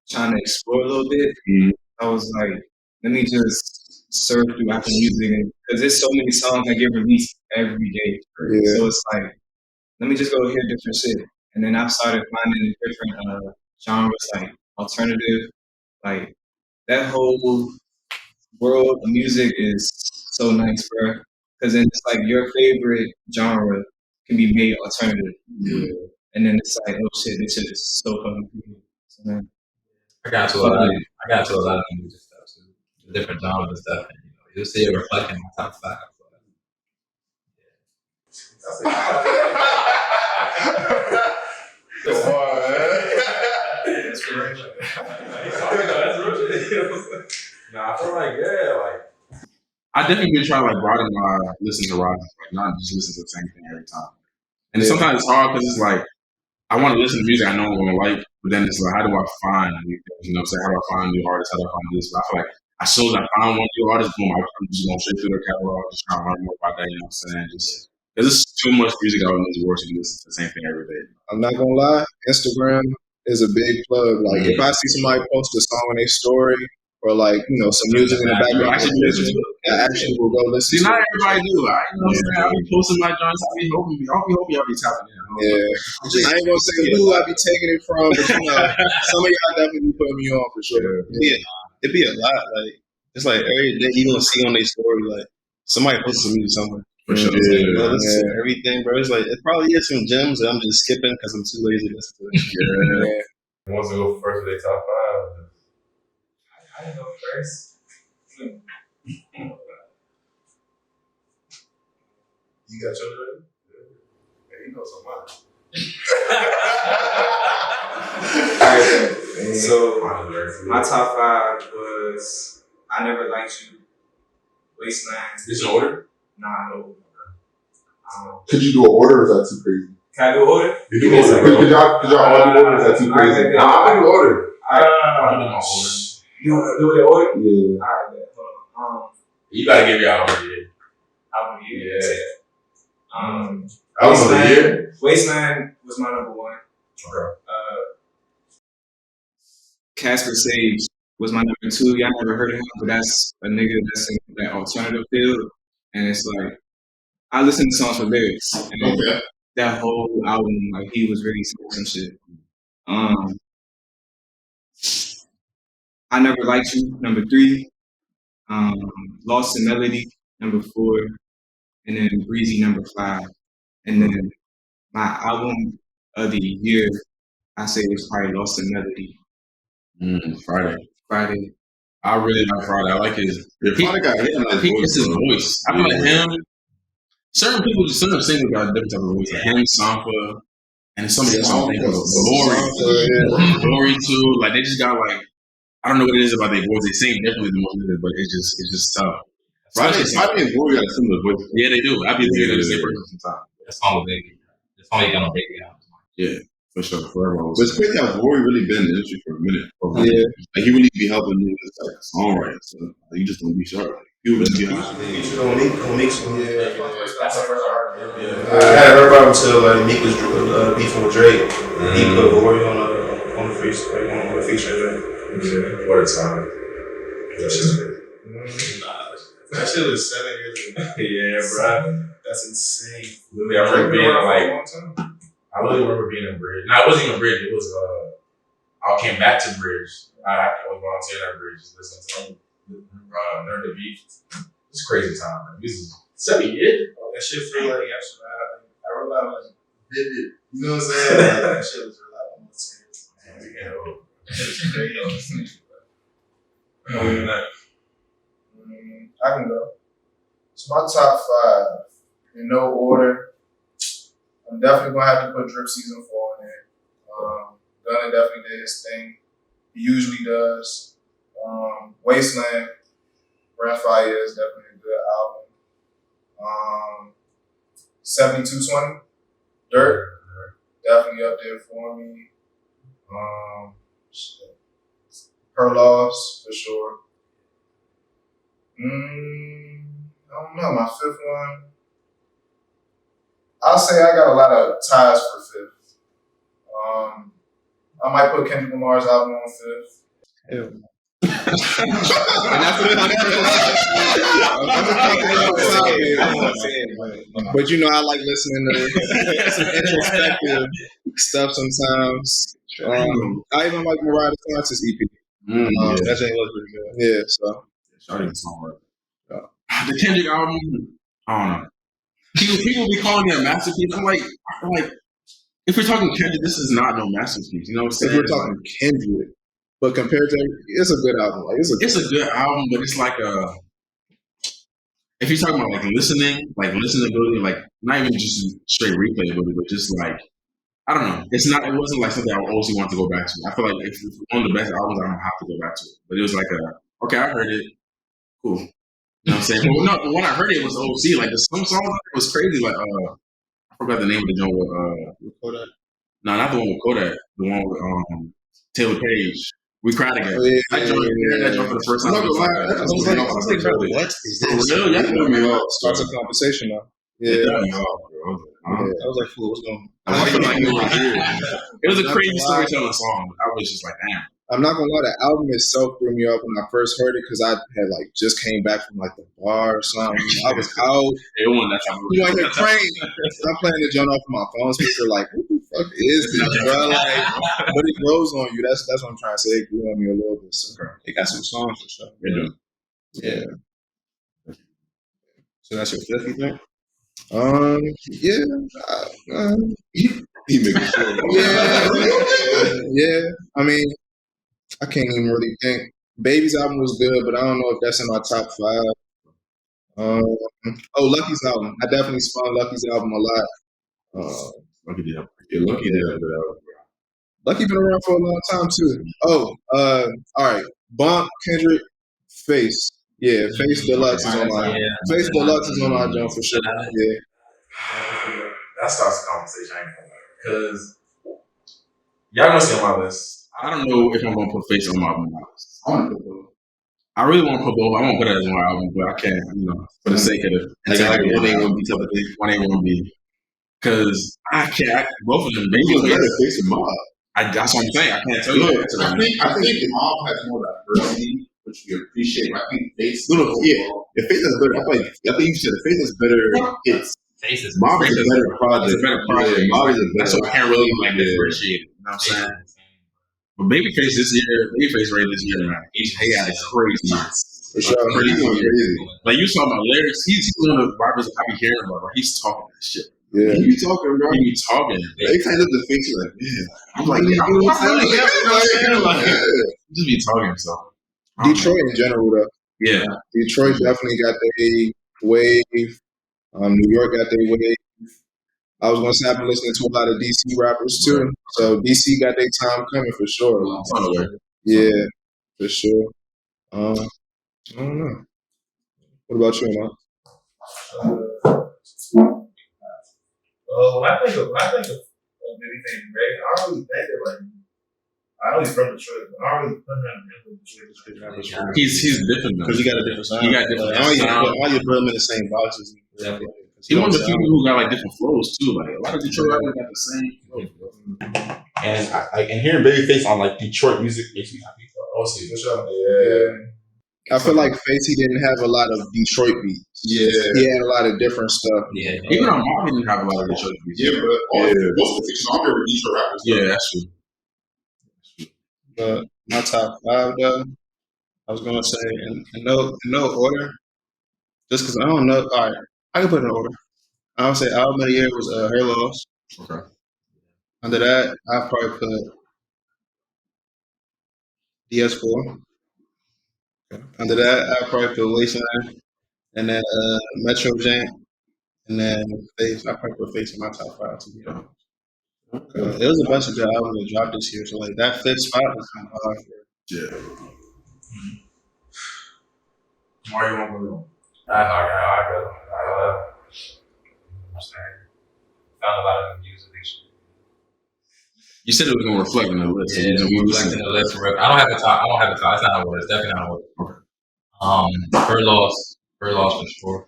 trying to explore a little bit. I was like, let me just surf through Apple Music because there's so many songs that get released every day. Yeah. So it's like, let me just go hear different shit. And then I started finding different genres like alternative, like that whole world of music is so nice, bro. Because then it's like your favorite genre can be made alternative. And then it's like, oh shit, this shit is so fucking cool. So, man, I got to a lot of music stuff too, different genres and stuff, and you'll see it reflecting my top 5. Come on, man. Inspiration. Nah, I feel like I definitely been trying to like broaden my listen horizons, like not just listen to the same thing every time. And sometimes it's hard because it's like I want to listen to music I know I'm gonna like, but then it's like how do I find new things? You know what I'm saying? How do I find new artists? How do I find this? But I feel like as soon as I find one new artist, boom, I'm just going straight through their catalog, just trying to learn more about that, you know what I'm saying? Just because it's too much music out in this world to listen to the same thing every day. I'm not gonna lie, Instagram is a big plug. Like if I see somebody post a song on their story or like, some music in the background, I actually will go listen See, to not it. everybody do. I know what I'm saying. I'll be posting my joints. I'll be hoping y'all be tapping in. Yeah. I ain't gonna say who I be taking it from, but some of y'all definitely be putting me on for sure. It'd be a lot. Like it's like every day you gonna see on their story like somebody posts some music somewhere. For sure. Listen to everything, bro. It's like it probably is some gems that I'm just skipping because I'm too lazy to listen to it. Who wants to go first with their top 5? I didn't go first. You got yours ready? Yeah, you know some mine. Alright, so my top 5 was I Never Liked You, Wasteland. This in order? Nah, no. Could you do an order or is that too crazy? Can I do order? You do order. Could y'all all do order or is that too crazy? Nah, I do order. I do my order. You want to do it in order? Yeah. Alright, then. Hold on. You gotta give your album a year. Album of the year. Yeah. Album of the year? Wasteland was my number 1. Okay. Casper Sage was my number 2. Y'all never heard of him, but that's a nigga that's in that alternative field. And it's like, I listen to songs for lyrics. And that whole album, like, he was really saying some shit. I Never Liked You, number 3. Lost in Melody, number 4. And then Breezy, number 5. And then my album of the year, I say it's probably Lost in Melody. Friday. I really like Friday. I like his. Friday got hit in his voice. It's his voice. I feel like him. Certain singers got different type of voice. Like him, Sampa, and somebody else. I don't think of Glory too. Like they just got like I don't know what it is about their voice. They sing differently than most niggas, but it's just tough. Friday and Glory got a similar voice. Yeah, they do. I be thinking they're the same person sometimes. That song with Biggie. only gonna break it out. Yeah, for sure. Forever. But it's crazy how Rory really been in the industry for a minute. Yeah. Like, he really be helping niggas like songwriters. So like, you just don't be sharp. Like, he really be honest. On Meek song. Yeah. That's the first I heard. I hadn't heard about him until like Meek was beefing with Drake. He put Rory on the feature, like on the feature. Yeah. What a time. That shit was 7 years ago. Yeah, bro. That's insane. Literally, I remember being For a like, long time. I really remember being in Bridge. No, it wasn't even Bridge. It was I came back to Bridge. I was volunteering at Bridge, listening to them learn the beef. It's a crazy time, man. This is 7 years. That shit feel like yesterday. I realized like vivid. You know what I'm saying? Like, that shit was like almost 10 years. Man, we get old. It's crazy. I can go. So my top 5, in no order. I'm definitely gonna have to put Drip Season 4 in there. Gunna definitely did his thing. He usually does. Wasteland, Brand Fire is definitely a good album. 7220, Dirt, definitely up there for me. Her Loss, for sure. I don't know, my 5th one. I'll say I got a lot of ties for 5th. I might put Kendrick Lamar's album on 5th. But you know, I like listening to some introspective stuff sometimes. I even like Mariah France's EP. That thing was pretty good. Yeah, so. Starting song. The Kendrick album, I don't know. People be calling it a masterpiece. I'm like, if we're talking Kendrick, this is not no masterpiece. You know what I'm saying? If we're talking Kendrick, but compared to, it's a good album. Like it's a good album, but it's like if you're talking about like listenability, like not even just straight replayability, but just like I don't know. It wasn't like something I always want to go back to. I feel like if it's one of the best albums, I don't have to go back to it. But it was like okay, I heard it, cool. You know what I'm saying? But no, when I heard it was OC. Like some songs it was crazy. Like I forgot the name of the joint with Kodak. No, not the one with Kodak. The one with Taylor Page. We cried again. That joint for the first time. I was like, what is this? For real? Yeah. Starts a conversation now. Yeah. I was like, fool, what's going on? I feel like it was a crazy storytelling song. I was just like, damn. I'm not gonna lie, the album itself threw me off when I first heard it because I had like just came back from like the bar or something. I was out. You want to praying? I'm playing the joint off of my phone speaker. Like, what the fuck is this, bro? Like, but it grows on you. That's what I'm trying to say. It grew on me a little bit. So they got some songs for sure. They do. Yeah. So that's your 5th, you think? Yeah. He making sure. Yeah. I mean, I can't even really think. Baby's album was good, but I don't know if that's in my top 5. Lucky's album. I definitely spun Lucky's album a lot. Lucky did. Lucky did a good album. Lucky been around for a long time too. All right. Bump, Kendrick, Face. Yeah, Face Deluxe is on my Face Deluxe is on my jump for sure. Yeah. That starts a conversation, I ain't gonna lie. Because y'all gonna see on my list. I don't know if I'm gonna put Face on my album. I really want to put both. I won't put it as one album, but I can't, for the sake of it. Like 1A1B type of thing. 1A1B. Because I can't. Both of them. Maybe better Face and Mob. That's what I'm saying. I can't tell you. I think the Mob has more diversity, which we appreciate. I think Face. The Face is better. I think you said the Face is better hits. Mob is a better project. Mob is a better. That's what I can't really differentiate. You know what I'm saying? But Babyface this year, Babyface right this year, man. He had a crazy year. For sure. Crazy. Like you saw my lyrics, he's one of the rappers I be hearing about. Right? He's talking that shit. Yeah. He be talking, bro. He be talking. They kind of the Face like, man. I'm like, just be talking. So Detroit in general, though. Yeah. Detroit definitely got their wave. New York got their wave. I was gonna say I've been listening to a lot of DC rappers too. So DC got their time coming for sure. Yeah, for sure. I don't know. What about you, man? When I think of Babyface Ray, I don't really think of like. I know he's from Detroit, but I don't really put him in Detroit. He's different though. Because he got a different sound. He got different I sound. don't put him in the same boxes. He's one of the people who got like different flows too. Like a lot of Detroit rappers got the same flow. And hearing Babyface on like Detroit music makes me happy. Oh, see, for sure. Yeah. I feel like Facey didn't have a lot of Detroit beats. Yeah. He had a lot of different stuff. Yeah. Even on Ahmad didn't have a lot of Detroit beats. Yeah, but most of the fiction on there were Detroit rappers. Yeah, that's true. But my top 5 though, I was gonna say in no order, just because I don't know. All right, I can put it in order. I would say album of the year was Her Loss. Okay. Under that, I'd probably put DS4. Okay. Under that, I'd probably put Wasteland, and then Metro Jam, and then Face. I probably put Face in my top 5 to be honest. It was a bunch of good albums that dropped this year, so like that 5th spot was kind of hard. Yeah. Mario, you want to go? I go. I'm saying, found a lot of music this year. You said it was gonna reflect on the list. Yeah, it's reflecting the list. I don't have a top. It's not an order. It's definitely not an order. Okay. Her loss for sure.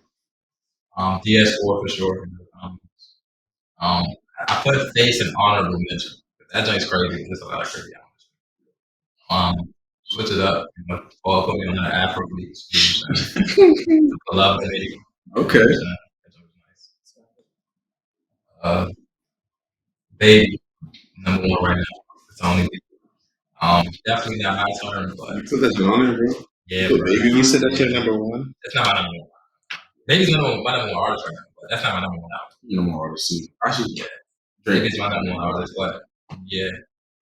DS4 for sure. I put Face in honorable mention. That joint's crazy. There's a lot of crazy albums. Switch it up. Paul put me on that Afro beat. I love it. Okay. That joint was nice. Baby, number 1 right now. It's only definitely not my turn, but You put that on there, bro? yeah, Put bro. Baby You said that's your number 1. That's not my number 1. Baby's my number 1 artist right now, but that's not my number 1 album. You know more artists too. Actually, Yeah. Drake is my number 1 artist, but yeah,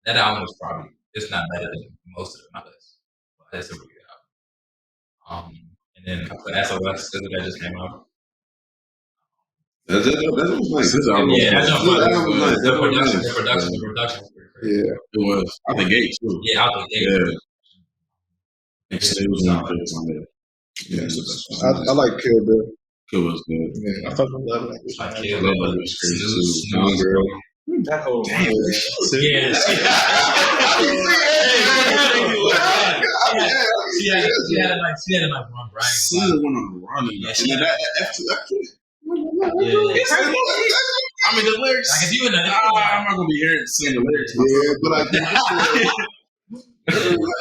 that album was probably it's not better than most of my list, but it's a really good album. And then I put SOS that just came out. That was nice. This album Yeah, that jump That was nice. the production was pretty crazy. Yeah. it was out the gate too. Yeah, out the gate. Yeah. It was one of my favorites on there. Yeah, I like Kill Bill. Kill was good. Yeah, I fucking love it. Like Kill Love Bill, was crazy too. Snooze, Girl. That whole Yeah, she had like one Brian. See the one on running. Yeah, And she then had- that F2. Yeah. I mean the lyrics. Like if you in the I'm not gonna be hearing sing the lyrics. Yeah, but I think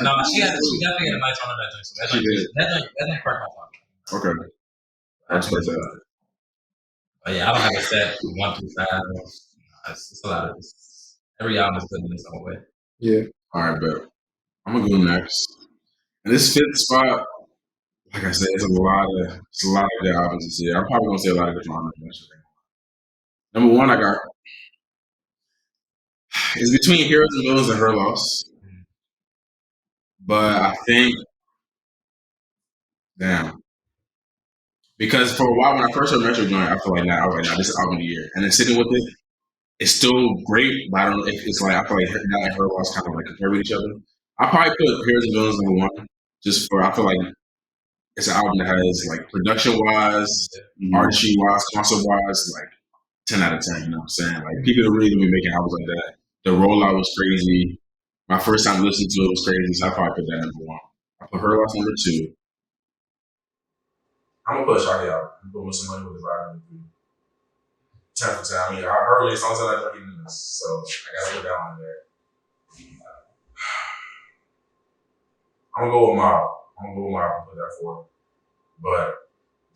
no, she definitely had a nice run on that joint. So that joint cracked my top. Okay. I respect that. But yeah, I don't have a set 1 through 5. It's a lot of every album is good in its own way. Yeah. All right, but I'm gonna go next. And this 5th spot, like I said, it's a lot of good albums this year. I'm probably gonna say a lot of different honorable mentions. Number 1, I got it's between Heroes and Villains and Her Loss. But I think, because for a while when I first heard Metro Joint, I feel like now this is album of the year, and then sitting with it, it's still great. But I don't know if it's like I feel like now and Her Loss kind of like compare with each other. I probably put Heroes and Villains number 1, just for I feel like it's an album that has like production wise, artistry wise, concert wise, like 10 out of 10. You know what I'm saying? Like people are really be making albums like that. The rollout was crazy. My first time listening to it was crazy, so I probably put that number 1. I put Her Loss number 2. I'm gonna put Shawty out. I'm going with somebody with the vibe number 3. 10 for 10. I mean, I heard it songs like 30 minutes, so I gotta put that on there. I'm gonna go with Mob. I'm gonna put that 4. But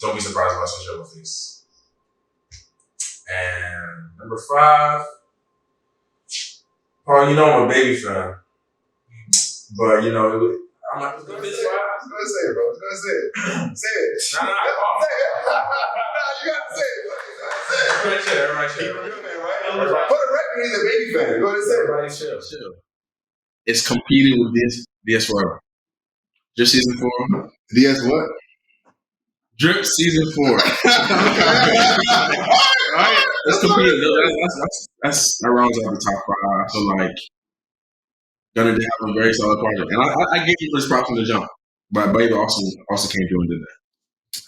don't be surprised if I switch over face. And number 5, Paul, you know I'm a Baby fan. But, you know, I'm like, Go ahead, say it, bro. Go ahead, say it. Say it. Nah, Say it. Nah, you gotta say it. Everybody chill. For the record, he's a Baby fan. Go ahead and say it. Everybody chill. It's competing with DS Forever. Just season 4. DS what? Drip season 4. Alright, let's compete. That rounds out the top 5. I feel like Gunna did have a very solid project, and I gave him his props from the jump. But Baby also came through and did that.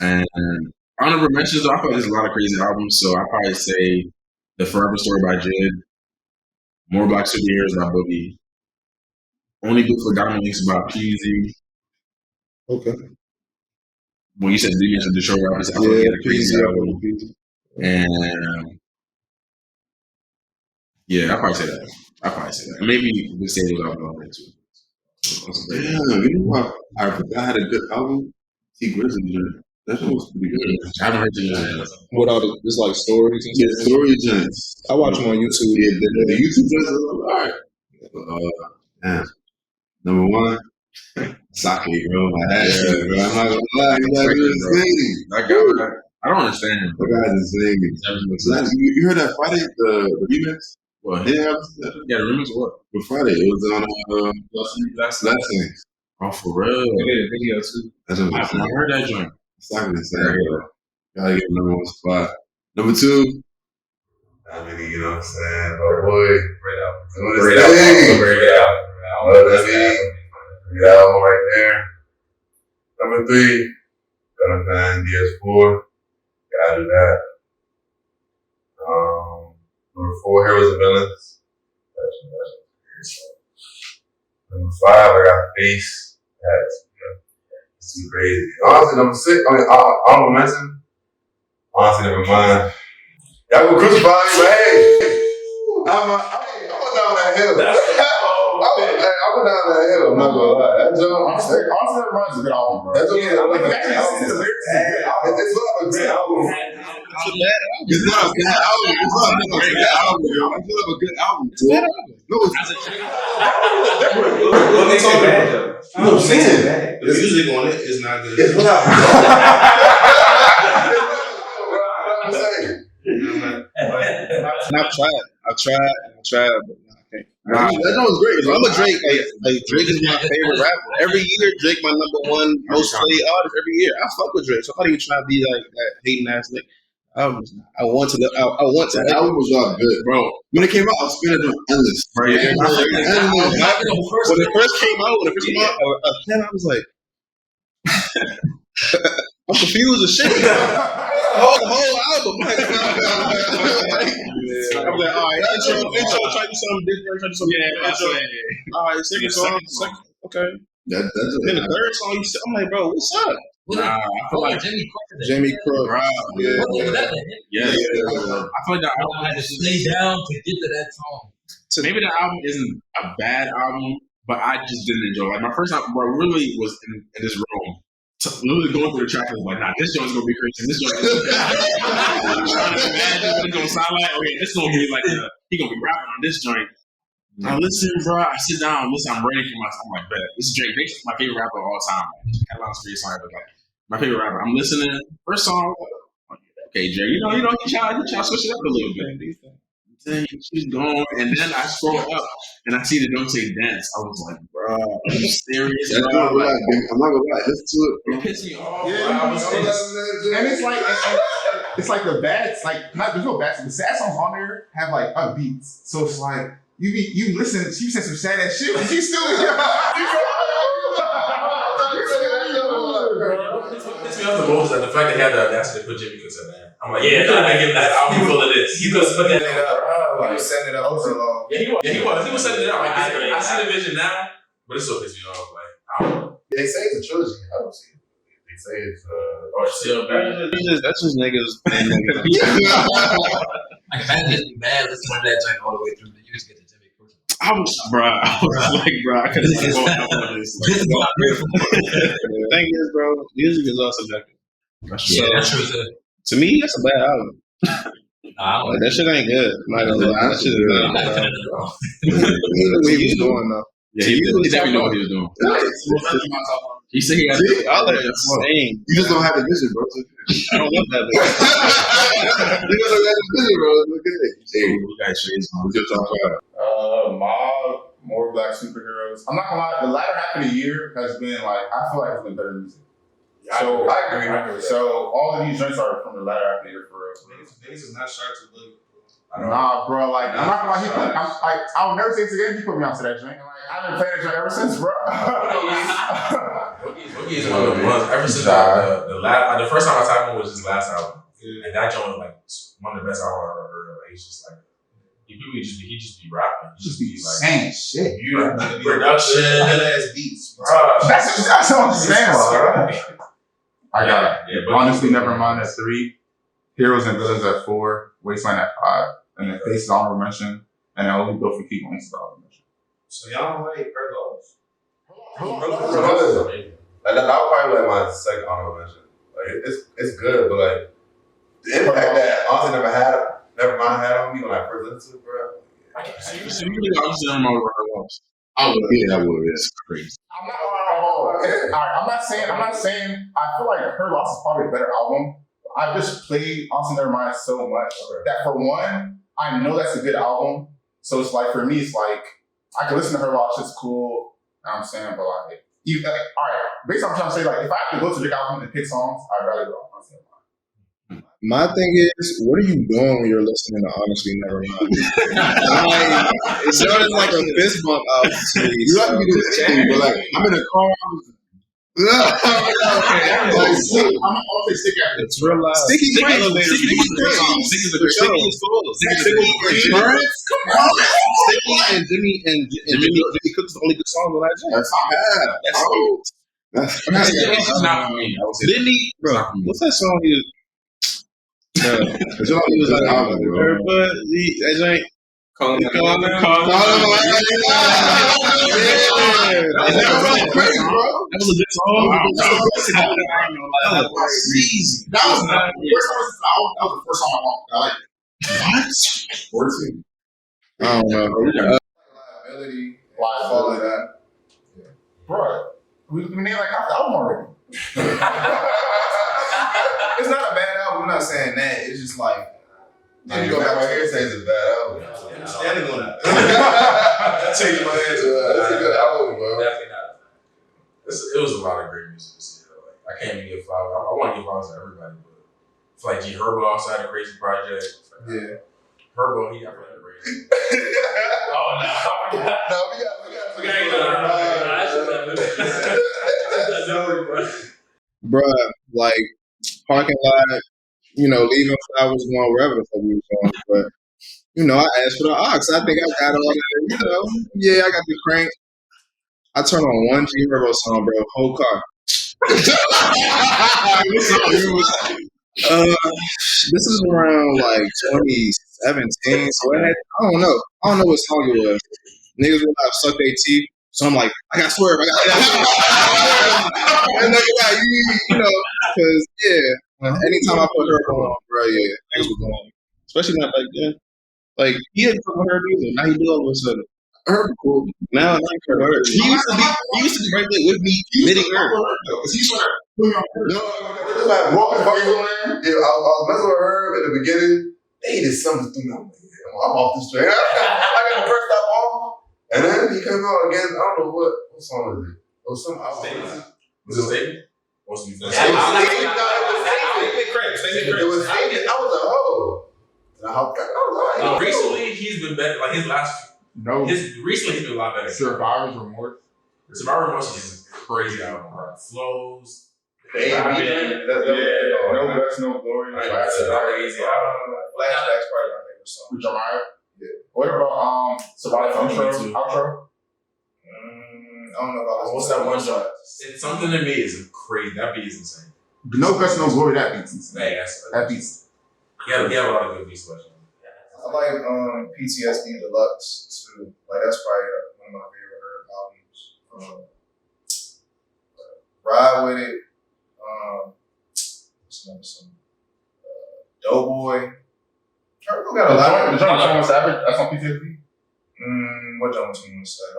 And honorable mentions, though, I feel like there's a lot of crazy albums, so I probably say The Forever Story by Jid. More Black Superheroes by Boogie. Only Good for Dominics by Peasy. Okay. When you said the show rappers, I thought he had a crazy album. And yeah, I probably say that. And maybe we say those albums on there too. Damn, you know what? I had a good album. T Grizzly. That one was pretty good. I haven't heard it. What all the just like stories and Yeah, stuff? story joints. I watch them on YouTube. Yeah, the YouTube joints are alright. Damn. Number one, Sake, bro. My ass, bro. I'm not gonna lie, that is insane. That guy, I don't understand him. That guy's insane. You heard that Friday, the remix? What? Yeah, Yeah, the remix of what? for Friday. It was on last thing. Oh, for real? They did a video too. That's I've what I'm not heard that joint. Sake is insane, bro. Gotta get number one spot. Number two. I mean, you know what I'm saying? Oh boy. Great album. Great album right there. Number three. Gonna find DS4. Gotta do that. Number four, Heroes and Villains. Number five, I got Face. That's too crazy. Honestly, number six, honorable mention. Honestly, never mind. Y'all go crucify me, but hey, I went down that hill. I went down that hill. I'm not gonna lie. That joke. Honestly, never mind is a good album, bro. That's okay. Like, you actually listen to the lyrics. It's not a great album. It's not a bad album. It's not a great album. I feel like a good album. No, it's What makes it bad though? I'm saying. The music on it is not good. It's not. I've tried, but I can't. That was great. I'm a Drake. Like Drake is my favorite rapper. Every year, Drake my number one most played artist. Every year, I fuck with Drake. So I'm not even trying to be like that hating ass nigga. I want to. That album was all good, bro. When it came out, I was spinning them endless. Right. When it first came out, I was like, I'm confused as shit. The whole album. I'm like, all right, intro, try to do something different, try to do something different. All right, second song, okay. That's Then the third song, I'm like, bro, what's up? Nah, I feel like Jimmy Crook. Yeah. Yeah. I feel like that album I had to stay down to get to that song. So maybe the album isn't a bad album, but I just didn't enjoy it. Like my first album, bro, really was in this room. Literally going through the track, I was like, nah, this joint's gonna be crazy. This joint's gonna be trying to imagine what it's gonna sound like. Okay, this gonna be like he gonna be rapping on this joint. I listen, bro. I sit down, listen. I'm ready for I'm like, bet this is Drake. Drake's my favorite rapper of all time. Got a lot of street songs, but like my favorite rapper. I'm listening. First song, okay, Jay. You know, you try to switch it up a little bit. She's gone, and then I scroll up and I see the Don't Say Dance. I was like, bro, are you serious? I'm not gonna lie. Listen to it. It pissed me off. Yeah, and it's like the bad, like there's no bad. The sad songs on there have like upbeats, so it's like you listen. She said some sad ass shit, but she still. Pissed me off the most that the fact they had the audacity to put Jimmy Cooks in there. I'm like, yeah, I'm not giving that album full of this. You could put that up. Like setting it up for long. Yeah, he was. He was setting it up. Like, I see the vision now, but it still pisses me off. Like, I don't know. They say it's a trilogy. I don't see it. They say it's still bad. That's just niggas. Like, imagine just be mad listening to that joint all the way through. You just get to Jimmy Cruz. I was like, bro, I couldn't even go on this. The thing is, bro, music is all subjective. That's true too. To me, that's a bad album. Like, that shit ain't good. Like, that shit is good. He was doing though. Yeah, he definitely know what he was doing. He said he had the same. You just don't have the vision, bro. I don't want that vision. You don't have the vision, bro. Look at it. Hey, you guys shades on. What you talking about? Mob, more Black Superheroes. I'm not gonna lie, the latter half of the year has been like, I feel like it's been better music. So I agree. So all of these joints are from the latter half of the year for real. Niggas is not sharp to look. Nah, bro. Like I'm not gonna lie. I'll never say it again. He put me onto that joint. Like I've been playing that joint ever since, bro. Boogie is one of the ones. Ever since the first time I typed him was his last album, and that joint was like one of the best albums I ever heard. Like it's just like he just be rapping. He just be like saying shit. Production, ass beats. That's what I'm saying, bro. I got Honestly Nevermind at 3, Heroes and Villains at 4, Wasteland at 5, and then Faces honorable mention, and then Only Built for Keep on honorable mention. So y'all don't like Perlos? I'll probably like my second honorable mention. Like it's good, but like the impact that honestly Nevermind had on me when I first listened to it, bro. So you really obviously don't know what I lost. I would. Yeah, I would. That's crazy. I'm not saying. I feel like Her Loss is probably a better album. I just played Honestly Nevermind so much that for one, I know that's a good album. So it's like for me, it's like I can listen to Her Loss. It's cool. You know what I'm saying, but like, all right. Based on what I'm trying to say, like if I have to go to the album and pick songs, I'd rather go Honestly Nevermind. My thing is, what are you doing when you're listening to Honestly Nevermind? Like, it sounded like a fist bump out to me. You have to be doing anything, but like, I'm in a car. I'm also sick after it's real loud. Sticky elevator. Sticky is the Sticky is cool. Sticky and Jimmy Cook's the only good song on that joint. That's not bad. That's cool. That's not for me. Didn't he, bro? What's that song? It's all he was like, but that joint. Calling him. That was a good song. That was easy. That was the first song I want. I like it. What? 14. I don't know. Liability, all of that. Yeah. Bro, we named like half the album already. It's not a bad album. I'm not saying that. It's just like. Then you go back right here saying it's a bad album. I'm standing on that. Take my answer. That's a good album, bro. Definitely not. It was a lot of great music this year. Like, I can't even give flowers. I want to give flowers to everybody, but I feel like G Herbo also had a crazy project. Yeah. Herbo, he got really crazy. Oh, no. No, we got. Bruh, like, parking lot, leaving flowers going wherever the fuck we was going. But, I asked for the ox. I think I got all that, Yeah, I got the crank. I turned on one G Herbo song, bro. Whole car. This is around like 2017, so I don't know what song it was. Niggas would have sucked their teeth, so I'm like, I got swerve, and because anytime I put her on, bro, things were going, especially not like then. Like he hadn't put her either. Now he do all of a sudden. Her cool. Now I like her. He used to be right there with me, knitting her. He's like walking by you. Yeah, I was messing with her in the beginning. They did something to me. I'm off the straight. I got the first stop off, and then he came out again. I don't know what song was it. It was some album. Was it Statement? Supposed to be It was Statement. I was like, oh. Recently, he's been better. Like his last. Recently, he's been a lot better. Survivor's Remorse. Survivor Remorse is a crazy album. Flows. No Rest, No Glory. That's a crazy album. Flashback's probably my favorite song. With Jeremiah? Yeah. What about Survivor outro? I don't know about what's that one song? It's Something to Me is crazy. That beat is insane. No Rest, No Glory. That beat's insane. Hey, that beats. He had a lot of good beats. I like PTSD Deluxe too. Like that's probably one of my favorite albums. Ride With It. What's another song? Doughboy. Turbo got a lot. The John 21 Savage. That's on PTSD. What John 21 Savage?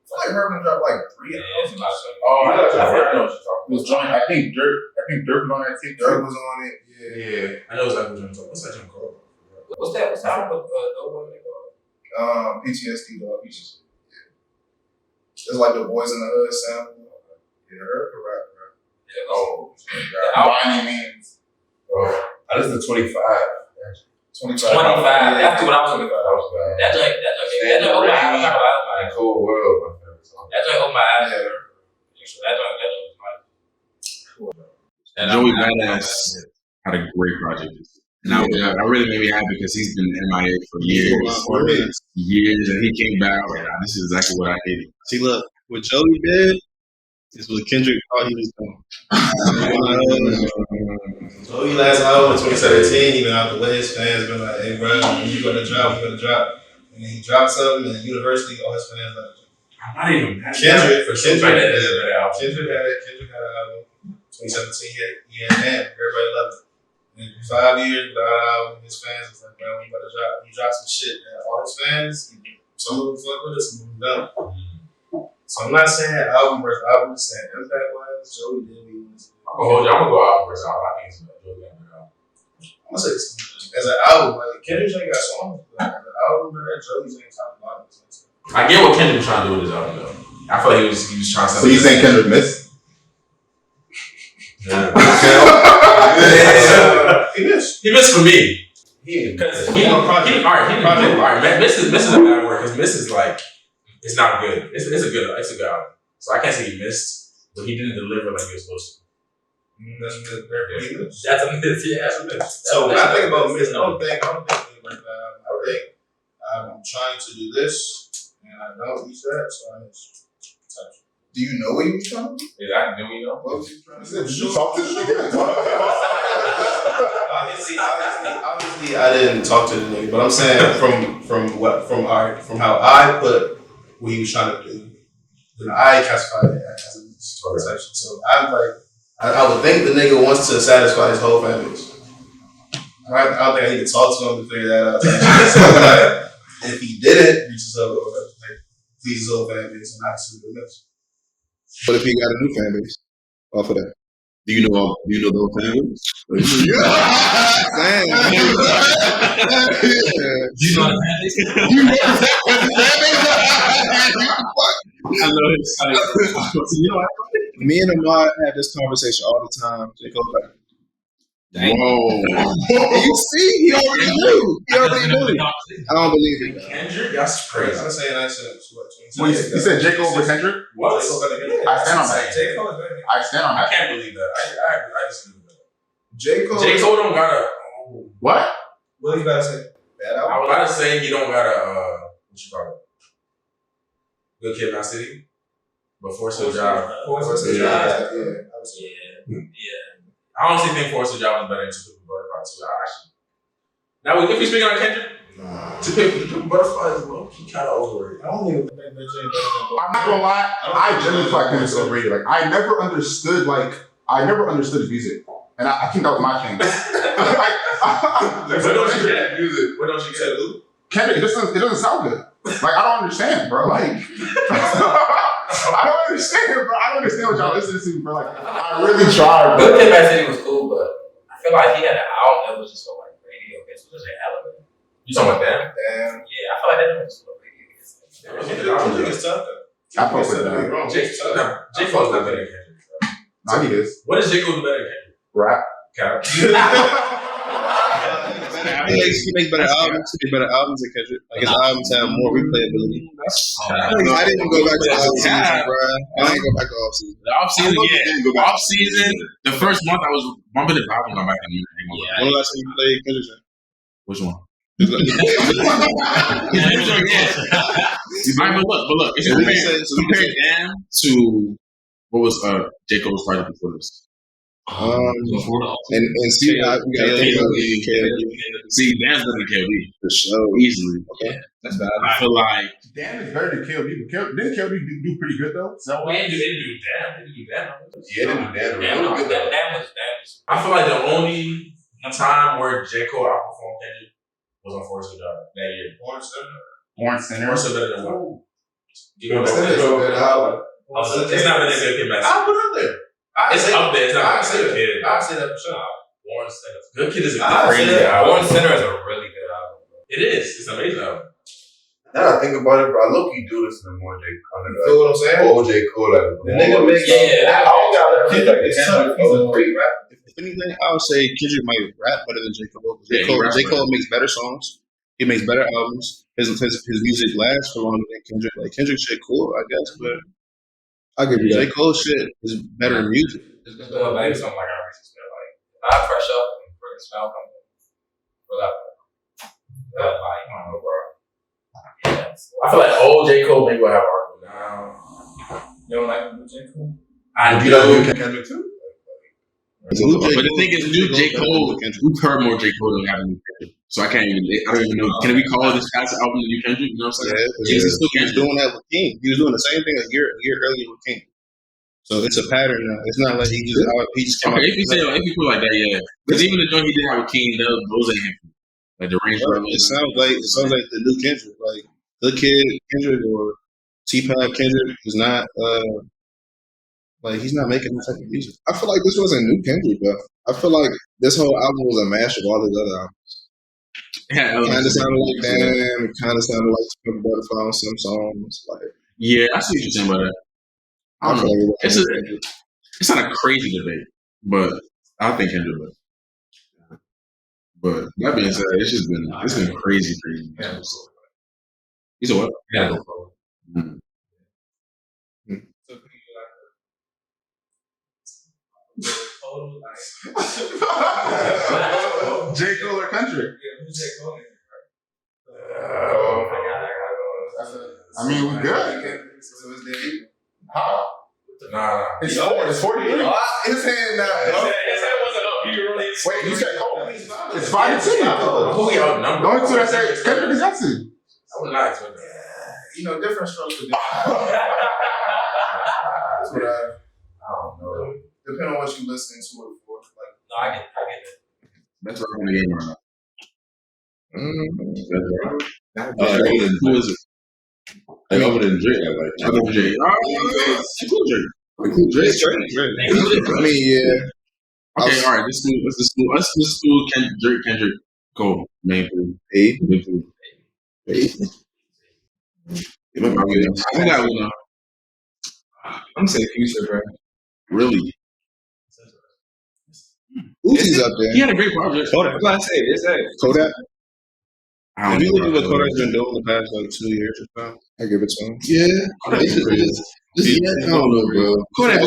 I feel like Herman dropped like 3 albums. I know what you're talking about. I think Dirk was on that too. Dirk was on it. Yeah. I know exactly what you're talking about. What's that joint called? What's that album with Doughboy? PTSD Deluxe. Yeah. It's like the Boys in the Hood sample. Yeah, Herb can rap, bro. Yeah. Oh, by any means. I listened to 25. 25. That's what I was looking for. That was bad. That joint opened my eyes. Cold World, my favorite song. That joint opened my eyes. That joint was nice. And Joey Badass how the great project is. And I really made me happy because he's been MIA for years, and he came back. Like, this is exactly what I needed. See, look, what Joey did is what Kendrick thought he was doing. Joey last album in 2017, he been out the way. His fans been like, "Hey, bro, when you gonna drop? And then he dropped something, and University, all his fans like." I'm not even mad. Kendrick Kendrick had an album. Kendrick had an album. 2017, he had Man. Everybody loved it. And 5 years without an album, his fans was like, "Man, when you about to drop?" He dropped some shit. And all his fans, some of them fuck with us, some of them don't. So I'm not saying album versus album. I'm saying impact wise, Joey did what he wanted to do. I'm gonna go album versus album. I think it's Joey got an album. I'm gonna say this as an album, like Kendrick ain't got songs, but as an album, man, Joey's ain't top a lot of songs. I get what Kendrick was trying to do with his album though. I feel like he was trying to. So you saying Kendrick missed? Yeah. He missed for me. Because Miss is a bad word because Miss is like it's not good. It's a good album. So I can't say he missed, but he didn't deliver like he was supposed to. That's a miss. Yeah, that's a miss. So when I think about miss, I don't think I'm trying to do this and I don't use that, so I miss. Do you know what he was trying to do? Yeah, do we know? What was he trying to do? Obviously, I didn't talk to the nigga, but I'm saying from how I put what he was trying to do, then I classified it as a misconception. So I'm like, I would think the nigga wants to satisfy his whole fan base. I don't think I need to talk to him to figure that out. So like, if he didn't reach his whole please his whole fan base, and I consider it a miss. What if he got a new fan base off of that? Do you know the whole fan base? Damn. Do you know the fan base? I know it's Me and Ahmad have this conversation all the time. They go back. Whoa. You see, he already knew. I don't believe it. Kendrick, that's crazy. I'm saying I said what? You said J. Cole over Kendrick? What? I stand on that. J. Cole is better. I stand on I that. can't believe that. I just believe that. J. Cole don't got a. What? What you about to say? Bad album? I was about to say he don't got a. What you call it? Good Kid, Mad City. But Force of Job. I honestly think Force of Job is better than Two People Butterfly too. Now, if we speaking on Kendrick, Two People Butterfly is low-key kind of overrated. I don't even think that J. I'm not gonna lie. I genuinely feel like Kendrick's overrated. Like I never understood his music, and I think that was my thing. What don't you get? Music. What don't you get? Kendrick, it doesn't sound good. Like I don't understand, bro. Like I don't understand, bro. I don't understand what y'all listening to, bro. Like I really tried, bro. Good Kid, Mad City was cool, but I feel like he had an album that was just so like radio hits. What was it, Element? You talking about them? Damn. Yeah, I feel like that was so radio hits. It's tough though. I fuck with that. J. Cole's not better than Kendrick. No, he is. What does J. Cole do better than Kendrick? Rap. Cap. He makes better albums. He makes better albums than Kendrick. Like his albums have more replayability. I didn't go back to off season, bro. I didn't go back to off season. The off season, yeah. Off season, the first month I was bumping the album. I'm back in the When the last time you played Kendrick? Which one? His But look, if you compare Damn to what was J. Cole's project before this? And see, we got KLB. See, Damn's better than KLB For sure. easily. Okay. That's bad. I feel like Damn is better than KLB, but didn't KLB do pretty good though? So They didn't do Damn. Yeah, they do that. Damn was. I feel like the only time where J. Cole outperformed Kendrick was on Force of Job that year. Born Center. Force of better than what? It's not been a good Kid, Mad City. I'll put it up there. It's up there. It's not a good Kid. I'll say that for sure. Born Center. Good Kid is a I'll say crazy that. album. Born Center is a really good album. It is. It's an amazing album. Now I think about it, bro. I low-key do listen to more J. Cole. You feel what I'm saying? Old J. Cole, like The nigga makes Yeah. it's tough. He's a great rapper. If anything, I would say Kendrick might rap better than J. Cole. Yeah, he raps J. Cole better. makes better songs. He makes better albums. His music lasts for longer than Kendrick. Like Kendrick shit cool, I guess, but I'll give you that. J. Cole shit is better in music. Just go back to something like I like not fresh up and the smell comes in. But like, I don't know, bro. Yeah. I feel like old J. Cole maybe will have an argument now. You don't like the new J. Cole? I You know who Kendrick too? But the thing is, new J. Cole, we've heard more J. Cole than we have new Kendrick. So I don't even know. Can we call this past album the new Kendrick? You know what I'm saying? Yeah, he was doing that with King. He was doing the same thing a year earlier with King. So it's a pattern now. It's not like he just came out. If you feel like that, yeah. Because even the joint he did have with King, those ain't him. Like the Range Rover. It sounds like the new Kendrick, like Good Kid Kendrick or T-Pac Kendrick is not like he's not making that type of music. I feel like this wasn't new Kendrick, though. I feel like this whole album was a mash of all his other albums. Yeah, it kind of sounded like Damn. It kind of sounded like Pimp Butterfly on some songs. Like, yeah, I see what you're saying about that. I don't know. It's not a crazy debate, but I think Kendrick will. But that being said, it's been crazy. Yeah. You said what? You gotta go for it. So can you like J. Cole or Kendrick? Yeah, who's J. Cole? I mean, we good. So it's their equal. How? Nah. It's 43. His hand now. Wait, you said Cole. It's 5-2. Who we outnumbered? The only two that say Kendrick is Jackson. I would not expect that. You know, different strokes for different. That's what I don't know. Depending on what you listening to it for. Like, No, I get it. That's right on the game right now. Who is it? Like, other than Drake, I Other than Drake. Include Drake. I mean, yeah. Okay, all right. Let's do Kendrick Cole. Main three. Eight. I got one now. I'm gonna say Future, bro. Really? Uzi's up there. He had a great project. Kodak. I'm gonna say this. Kodak. I If don't you look at know. what Kodak's been doing the past like 2 years or so, I give it to him. I don't know, bro. Kodak,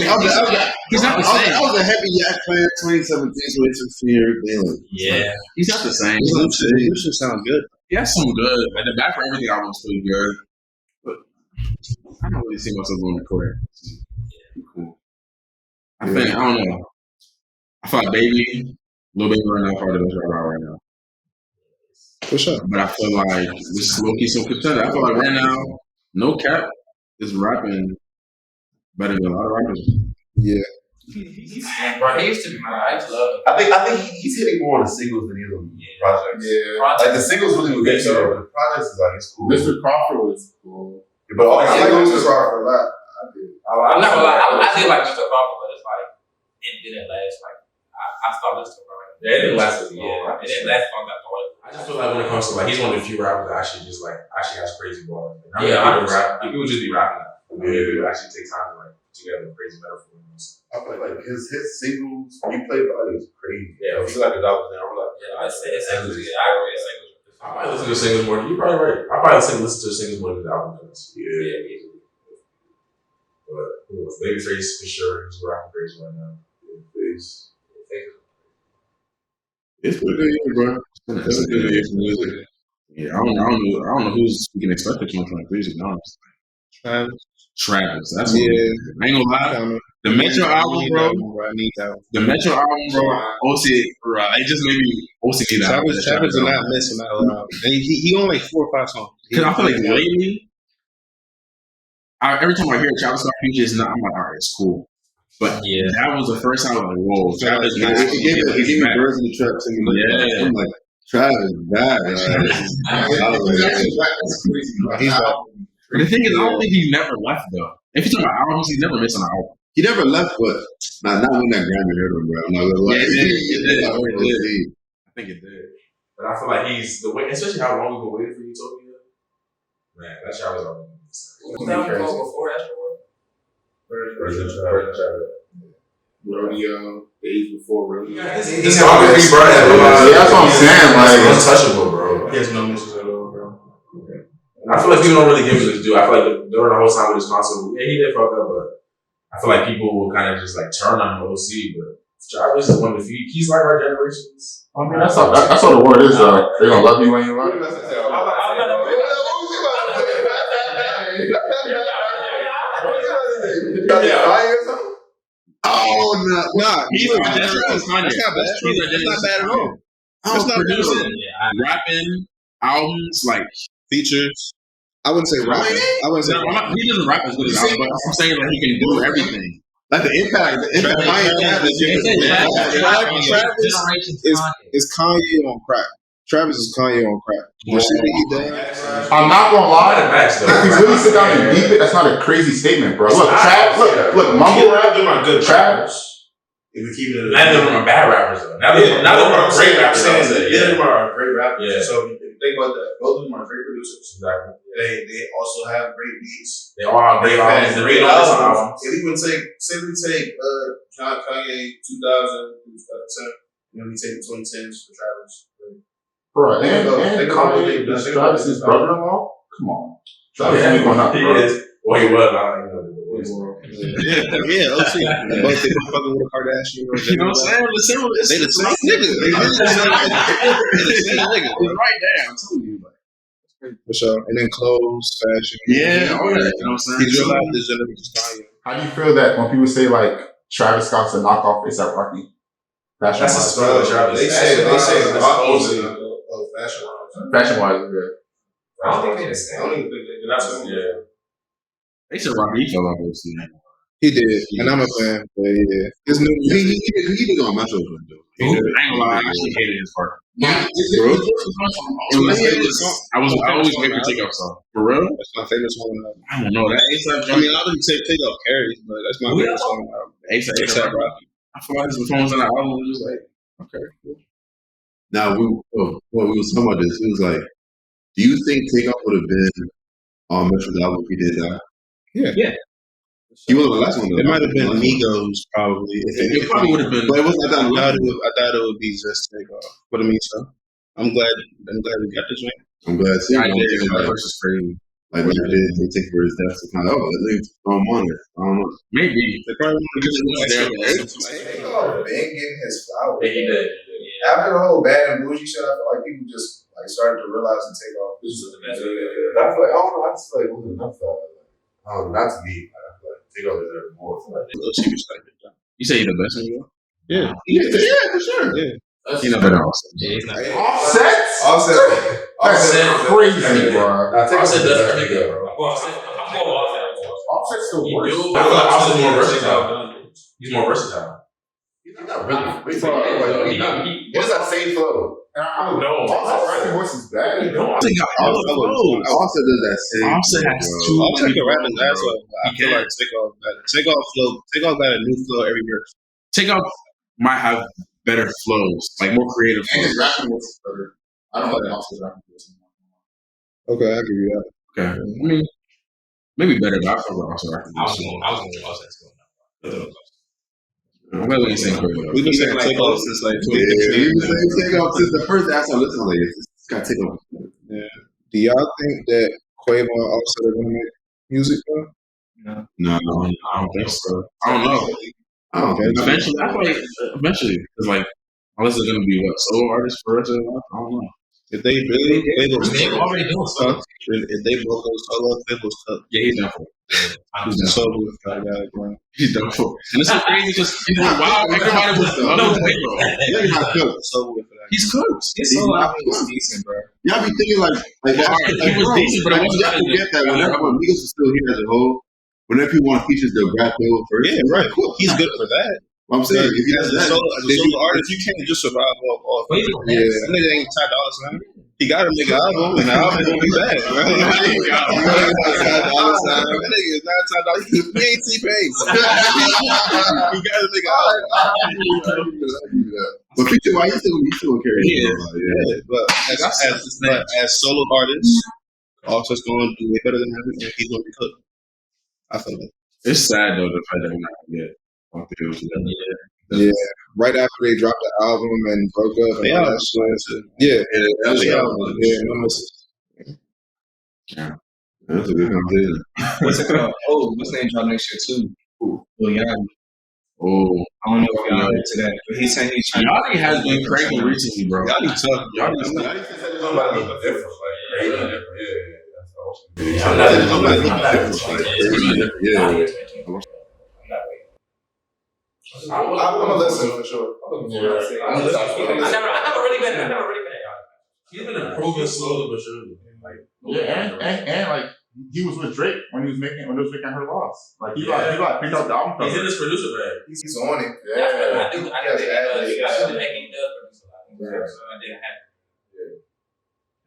he's not the same. I was a heavy Yak fan 2017, 2016 everything. Yeah. He's not the same. You should sound good. He has some good. Like the back for everything album's pretty good. But I don't really see myself going to Kodak. Cool. I don't know. I feel like Lil Baby right now, part of the best rapper right now. For sure. But I feel like this is low key some contender. I feel like right now, no cap is rapping better than a lot of rappers. Yeah. Bro, he used to be I just love it. I think he's hitting more on the singles than the other projects. yeah. Like the singles really would get you. The projects is like it's cool. Mr. Crawford was cool. But all I the like singles Mr. Crawford a lot. I did. I'm not gonna lie. I did like Mr. Crawford, but it's like it didn't last. Like I stopped listening to him. Yeah, it didn't last as long. Yeah, it didn't last long. I just feel like when it comes to like he's one of the few rappers that actually has crazy bars. People just be rapping that. People actually take time to like put together a crazy metaphor. I feel like his singles replay value is crazy. Yeah, if you like the dollars now, we're like, I say it's singles. I agree. Singles. I might listen to singles more. You're probably right. I probably listen to singles more than the album does. Yeah. But Babyface for sure, he's rapping crazy right now. It's pretty good year, bro. It's a good year for music. Yeah, I don't know who's we can expect for 2023, to be honest. Travis. That's what I ain't gonna lie. The Metro album, bro. I need that one. The Metro album, bro. OC, bro. It just made me OCD that. Travis is not missing that album. He only like 4 or 5 songs. Because I feel like lately, every time I hear a Travis Scott feature, I'm like, all right, it's cool. But that was the first time I was like, whoa, Travis. He gave me birds in the trap singing. Yeah. I'm like, Travis bad. That's crazy. He's back. But the thing is, I don't think he never left though. If you're talking about albums, he's never missed on an album. He never left, but not when that Grammy hurt him, bro. I'm not gonna lie. It did. I think it did. But I feel like he's the way, especially how long we've been waiting for Utopia. Man, that Travis album. Was that one called before Astro Rodeo, days before Rodeo. This song is Yeah, that's what I'm saying. Like, untouchable, bro. He has no misses at all, bro. I feel like people don't really give him his due. I feel like during the whole time with his concert, he did fuck up, but I feel like people will kind of just like turn on OC, but Travis is one of the few. He's like our generation's. I mean, that's all the word is. They're gonna love you when you love. Oh no, nah. He's That's not bad. That's not bad at all. That's not producing, rapping, albums, like features. I wouldn't say rap. I wouldn't say rap. He doesn't rap as good as I, but I'm saying that he can do everything. Like the impact is Kanye on crack. Travis is Kanye on crack. The shit that he does. I'm not gonna lie. If you really sit down and deep it, that's not a crazy statement, bro. Look, look, mumble rap. Them are good rappers. If we keep it, None of them are bad rappers though. Now they are great rappers. Yeah, them are great rappers. Yeah. So if you think about that, both of them are great producers. Exactly. They also have great beats. They all have great albums. Great albums. If you even take Kanye 2000 through 2010, we take the 2010s for Travis. Bro, and Kanye is Travis's brother-in-law? Come on. Travis ain't going up, bro. Well, he was. I don't know. Yeah, OC. They both fucking with a Kardashian. You know what I'm saying? They the same nigga. They the same nigga. It's right there. I'm telling you. For sure. And then clothes, fashion. Yeah, all that. You know what I'm saying? He's real life is Kanye. How do you feel that when people say like Travis Scott's a knockoff A$AP Rocky? That's a spell, Travis. They say Rocky's fashion. Fashion-wise, yeah. I don't think they're the same. I don't even think they're not so. Yeah. They said Rocky fell off with the He did, and I'm a fan. But yeah, his new He did go on my show though. I ain't gonna lie, I actually hated his part. bro. I always wait for Takeoff song. For real? That's my favorite song. I don't know that A$AP. I mean, I wouldn't say Takeoff carries, but that's my favorite song. A$AP Rocky. I feel like his performance on that album was just like, okay, cool. Now we was talking about this. It was like, do you think Takeoff would have been on Metro's album if he did that? Yeah. He was the last one. It might have been Migos, probably. It probably would have been. But it wasn't that. I thought it would be just Takeoff. But I mean, so I'm glad we got this one. I'm glad to see I him. did. That verse is crazy. Like when they take for his death to kind of let me throw him on it. I don't know. Maybe. They probably want to get Takeoff been getting his flowers. Yeah, he did. After the whole bad and bougie shit, I feel like people just like started to realize and take off. This is the best. I feel like I don't know. I just feel like it wasn't enough of it. Not to me. I feel like Takeoff deserves more. You say you're the best one, you know? Yeah, for sure. Yeah. You know better Offset. Offset? That's crazy, bro. Offset does everything, bro. Offset's still worse. I feel like Offset's more versatile. He's more versatile. He's not really. He does that same flow. No. Offset's voice is bad. Offset got all the flows. Offset does that same. Offset has two. Offset can rap his ass off. I feel like Takeoff got a new flow every verse. Takeoff might have better flows, like more creative And his flows. rapping voice is better. I don't like Offset's rapping voice. Okay, I give you that. Okay. I mean, maybe better, but I feel like Offset rapping I was voice. going to Offset still. I'm glad we ain't saying Quavo. We've been saying Takeoff since like 2015. We've been saying Takeoff since the first time I listened. Like, it's got Takeoff. Yeah. Do y'all think that Quavo and Offset are gonna make music though? No, I don't think so. I don't know. I don't think so. Eventually, I feel like eventually, because like, unless they're gonna be solo artists for the rest of their life, I don't know. If they really, They're already doing stuff. if they both go solo, they go stuck. Yeah, he's done for. He's done solo with that. He's done for. And it's so crazy because wow, everybody was loving Quavo. He's not cooked. Solo with that. He's cooked. His solo album was decent, bro. Y'all be thinking like He was decent, but it wasn't y'all forget that whenever Migos was still here as a whole, whenever people want to feature the rap Quavo first, Yeah, right. He's good for that. What I'm saying, if he does that, As a solo artist, you can't just survive off. Yeah, that nigga ain't Ty Dolla $ign. He got to make an album, and the album gonna be bad, right? That nigga is not Ty Dolla. He ain't T-Pain. He got to make an album. but feature why he still carry. Yeah, but as solo artists, Offset's going to do way better than him, and he's going to be cooked. I feel like. It's sad though the fact that we're not gonna get on the Yeah, right after they dropped the album and broke up. And all that shit. Yeah, That's a good conversation. What's it called? What's the name drop next year too? Lil Yachty. Oh, I don't know if y'all into that, but he's saying he's trying. Yachty has been cranking recently, bro. Yachty tough. Yachty's Somebody look different, like crazy different. Yeah. I'm gonna listen for sure. I never really been at y'all. He's been improving slowly but surely. And like he was with Drake when they was making her loss. Like he like picked up the album cover. He's in his producer bag. He's on it. Yeah. I think he does produce a lot. I didn't have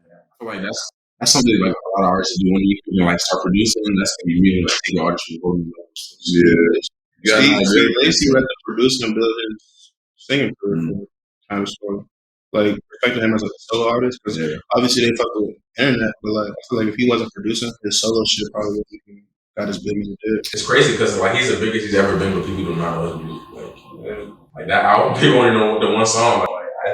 I feel like that's something like a lot of artists do when you can like start producing. That's gonna be really like take artists to golden levels. Yeah. Lacey let the producer and build his singing career kind of sort of like respecting him as a solo artist because obviously they fuck with internet, but like I feel like if he wasn't producing, his solo shit probably wouldn't even got as big as it did. It's crazy because like he's the biggest he's ever been, but people do not know his music. Like that album, people only know the one song.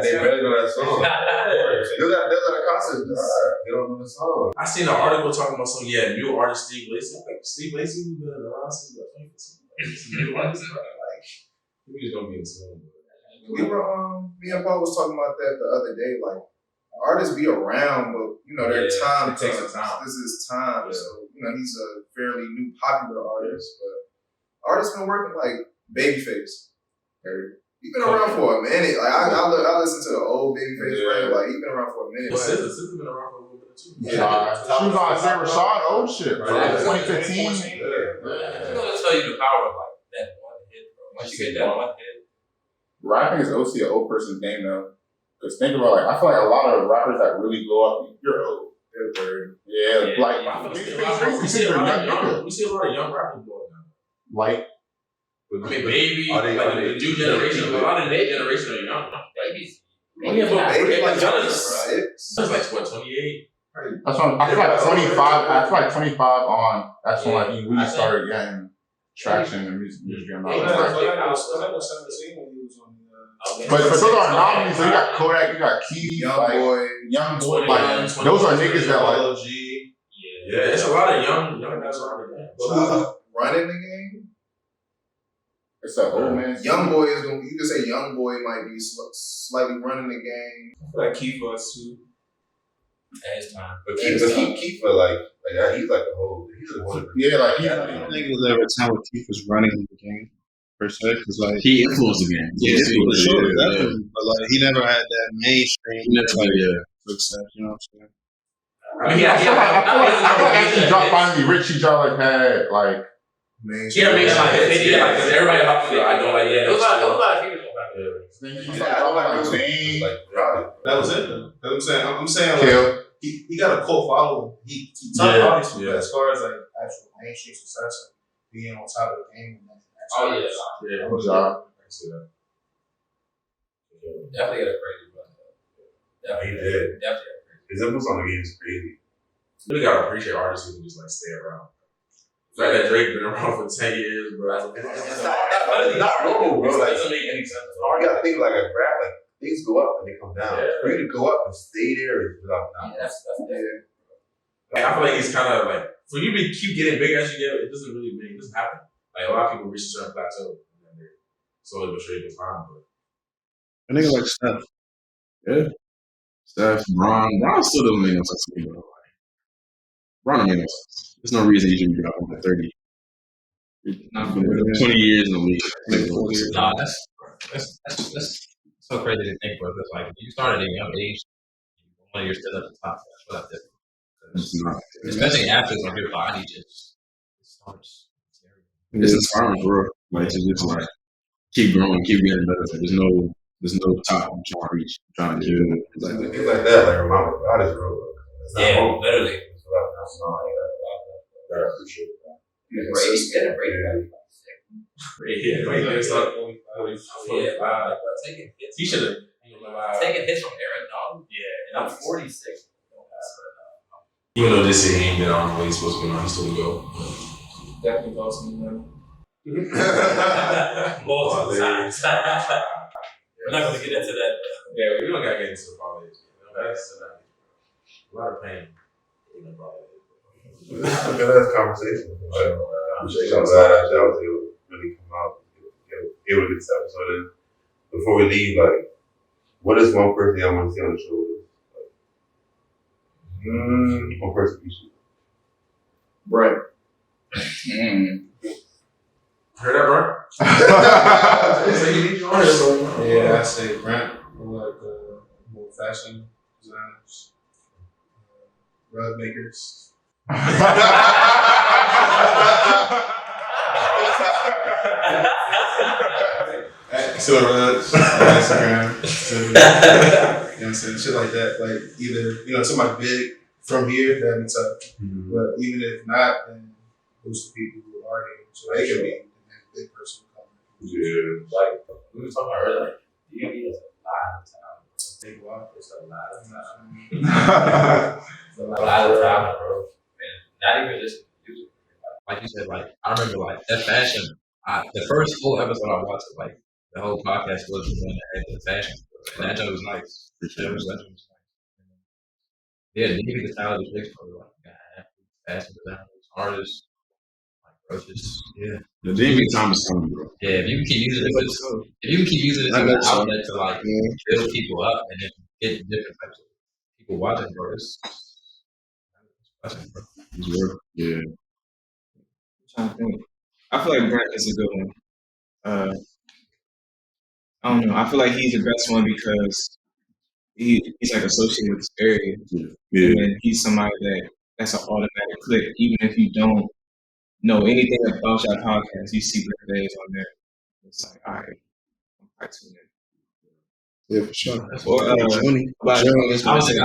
They barely know that song. They're at a concert. They don't know the song. I seen an article talking about some new artist Steve Lacy. Like Steve Lacy, who's been around since like 2015. New artist, like we just don't be in tune. We were me and Paul was talking about that the other day. Like artists be around, but you know their time takes some time. This is time, so you know he's a fairly new popular artist, but artists been working like Babyface. He's been around for a minute. Like I listen to the old Babyface record. Like he's been around for a minute. SZA's been around for a little bit too. She was on Sarah Rashad old shit, bro. 2015. I'm gonna tell you the power of like that one hit, bro. Once you get that one hit. Rapping is OC an old person's game though. Because think about like I feel like a lot of rappers that really blow up, you're old. They're third. Yeah, like we see a lot of young rappers blowing up. Like I mean, Baby, like the new generation, a lot of the new generation are young. Babies. Baby like That's like what, 28? That's when I feel like 25. I feel like 25 on. That's when like he really started getting traction in music industry. But those are anomalies. So you got Kodak, you got Keith, Young Boy. Like those are niggas that like. Yeah, it's a lot of young guys running the game. It's an old man. Young Boy is gonna. You can say Young Boy might be slightly running the game. I feel like Keith was too. At his time, but Keith for like he's like the whole. Yeah, like I don't think it was ever a time where Keith was running the game per se, because like he influenced the game. Yeah, for sure, definitely. But like he never had that mainstream success. You know what I'm saying? I mean, I feel like after he dropped Finally Rich, he dropped had like. Yeah, because everybody hopped on I don't like it. There was a lot of people back there. That was it. That's what I'm saying. Like, he got a cult following. He tough obviously, but as far as like actual mainstream success, being on top of the game. Definitely got a crazy run. He did. Definitely. His influence on the game is crazy. You really gotta appreciate artists who can just like stay around. The fact that Drake been around for 10 years, bro. It's not normal, bro. Like, it doesn't make any sense. You gotta think like a graph, like things go up and they come down. For you to go up and stay there is without down. That's like, I feel like it's kind of like for you to keep getting bigger as you get, it doesn't happen. Like a lot of people reach a certain plateau and they're slowly but surely decline. But a nigga like Steph. Yeah. Steph, Bron still doesn't make no sense to me, bro. Bron don't make no sense. There's no reason you should be dropping at 30. 20 years in the league. Nah, that's so crazy to think about. Because like if you start at a young age, when you're still at the top, that's what I did. Especially after like your body just starts. It's inspiring, bro. Like to just like keep growing, keep getting better. Like, there's no top I'm trying to reach. I'm trying to do it. Like things like that, like remind me, God is real. Yeah, literally. I appreciate that. He should have taken hits from Aaron Donald. Yeah, and I'm 46. Even though this year he ain't been on the way he's supposed to be on, he still go. Definitely cost me money. Multiple times. We're not gonna get into that. Yeah, we don't gotta get into the politics. That's a lot of pain. That's a good conversation. I'm glad that was really come out, able to get this episode in. Before we leave, like, what is one person y'all want to see on the show? One person you should. Right. Heard that, bro? Yeah, I say Brent, like more fashion designers, rug makers. Silver rugs, Instagram, you know what I'm saying? Shit like that. Like either, somebody big from here, that'd be tough. But even if not, then those are people who are here. So they can be a big person. Yeah. Like we were talking about earlier, like DMV is a lot of time. Big walk. It's a lot of time. It's a lot of time, bro. And not even just music. Like you said, like I remember like that fashion. The first full episode I watched, like the whole podcast was the one that had the fashion, and that joke was nice. That was nice. Yeah, maybe the style of the fix for like fashion designers, artists, like bro, just The DMV time is coming, bro. yeah. If you can keep using it, as an outlet to like build people up and then get different types of people watching, bro, it's bro. It's work. Yeah. I'm trying to think. I feel like Brent is a good one. I don't know. I feel like he's the best one because he's like associated with this area. Yeah. And he's somebody that's an automatic click. Even if you don't know anything about your podcast, you see Brent Days on there. It's like, all right, I'm tune in. Yeah, for sure. Or Johnny. I was gonna say,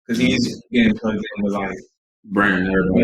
because he's getting plugged in with like Brand everybody.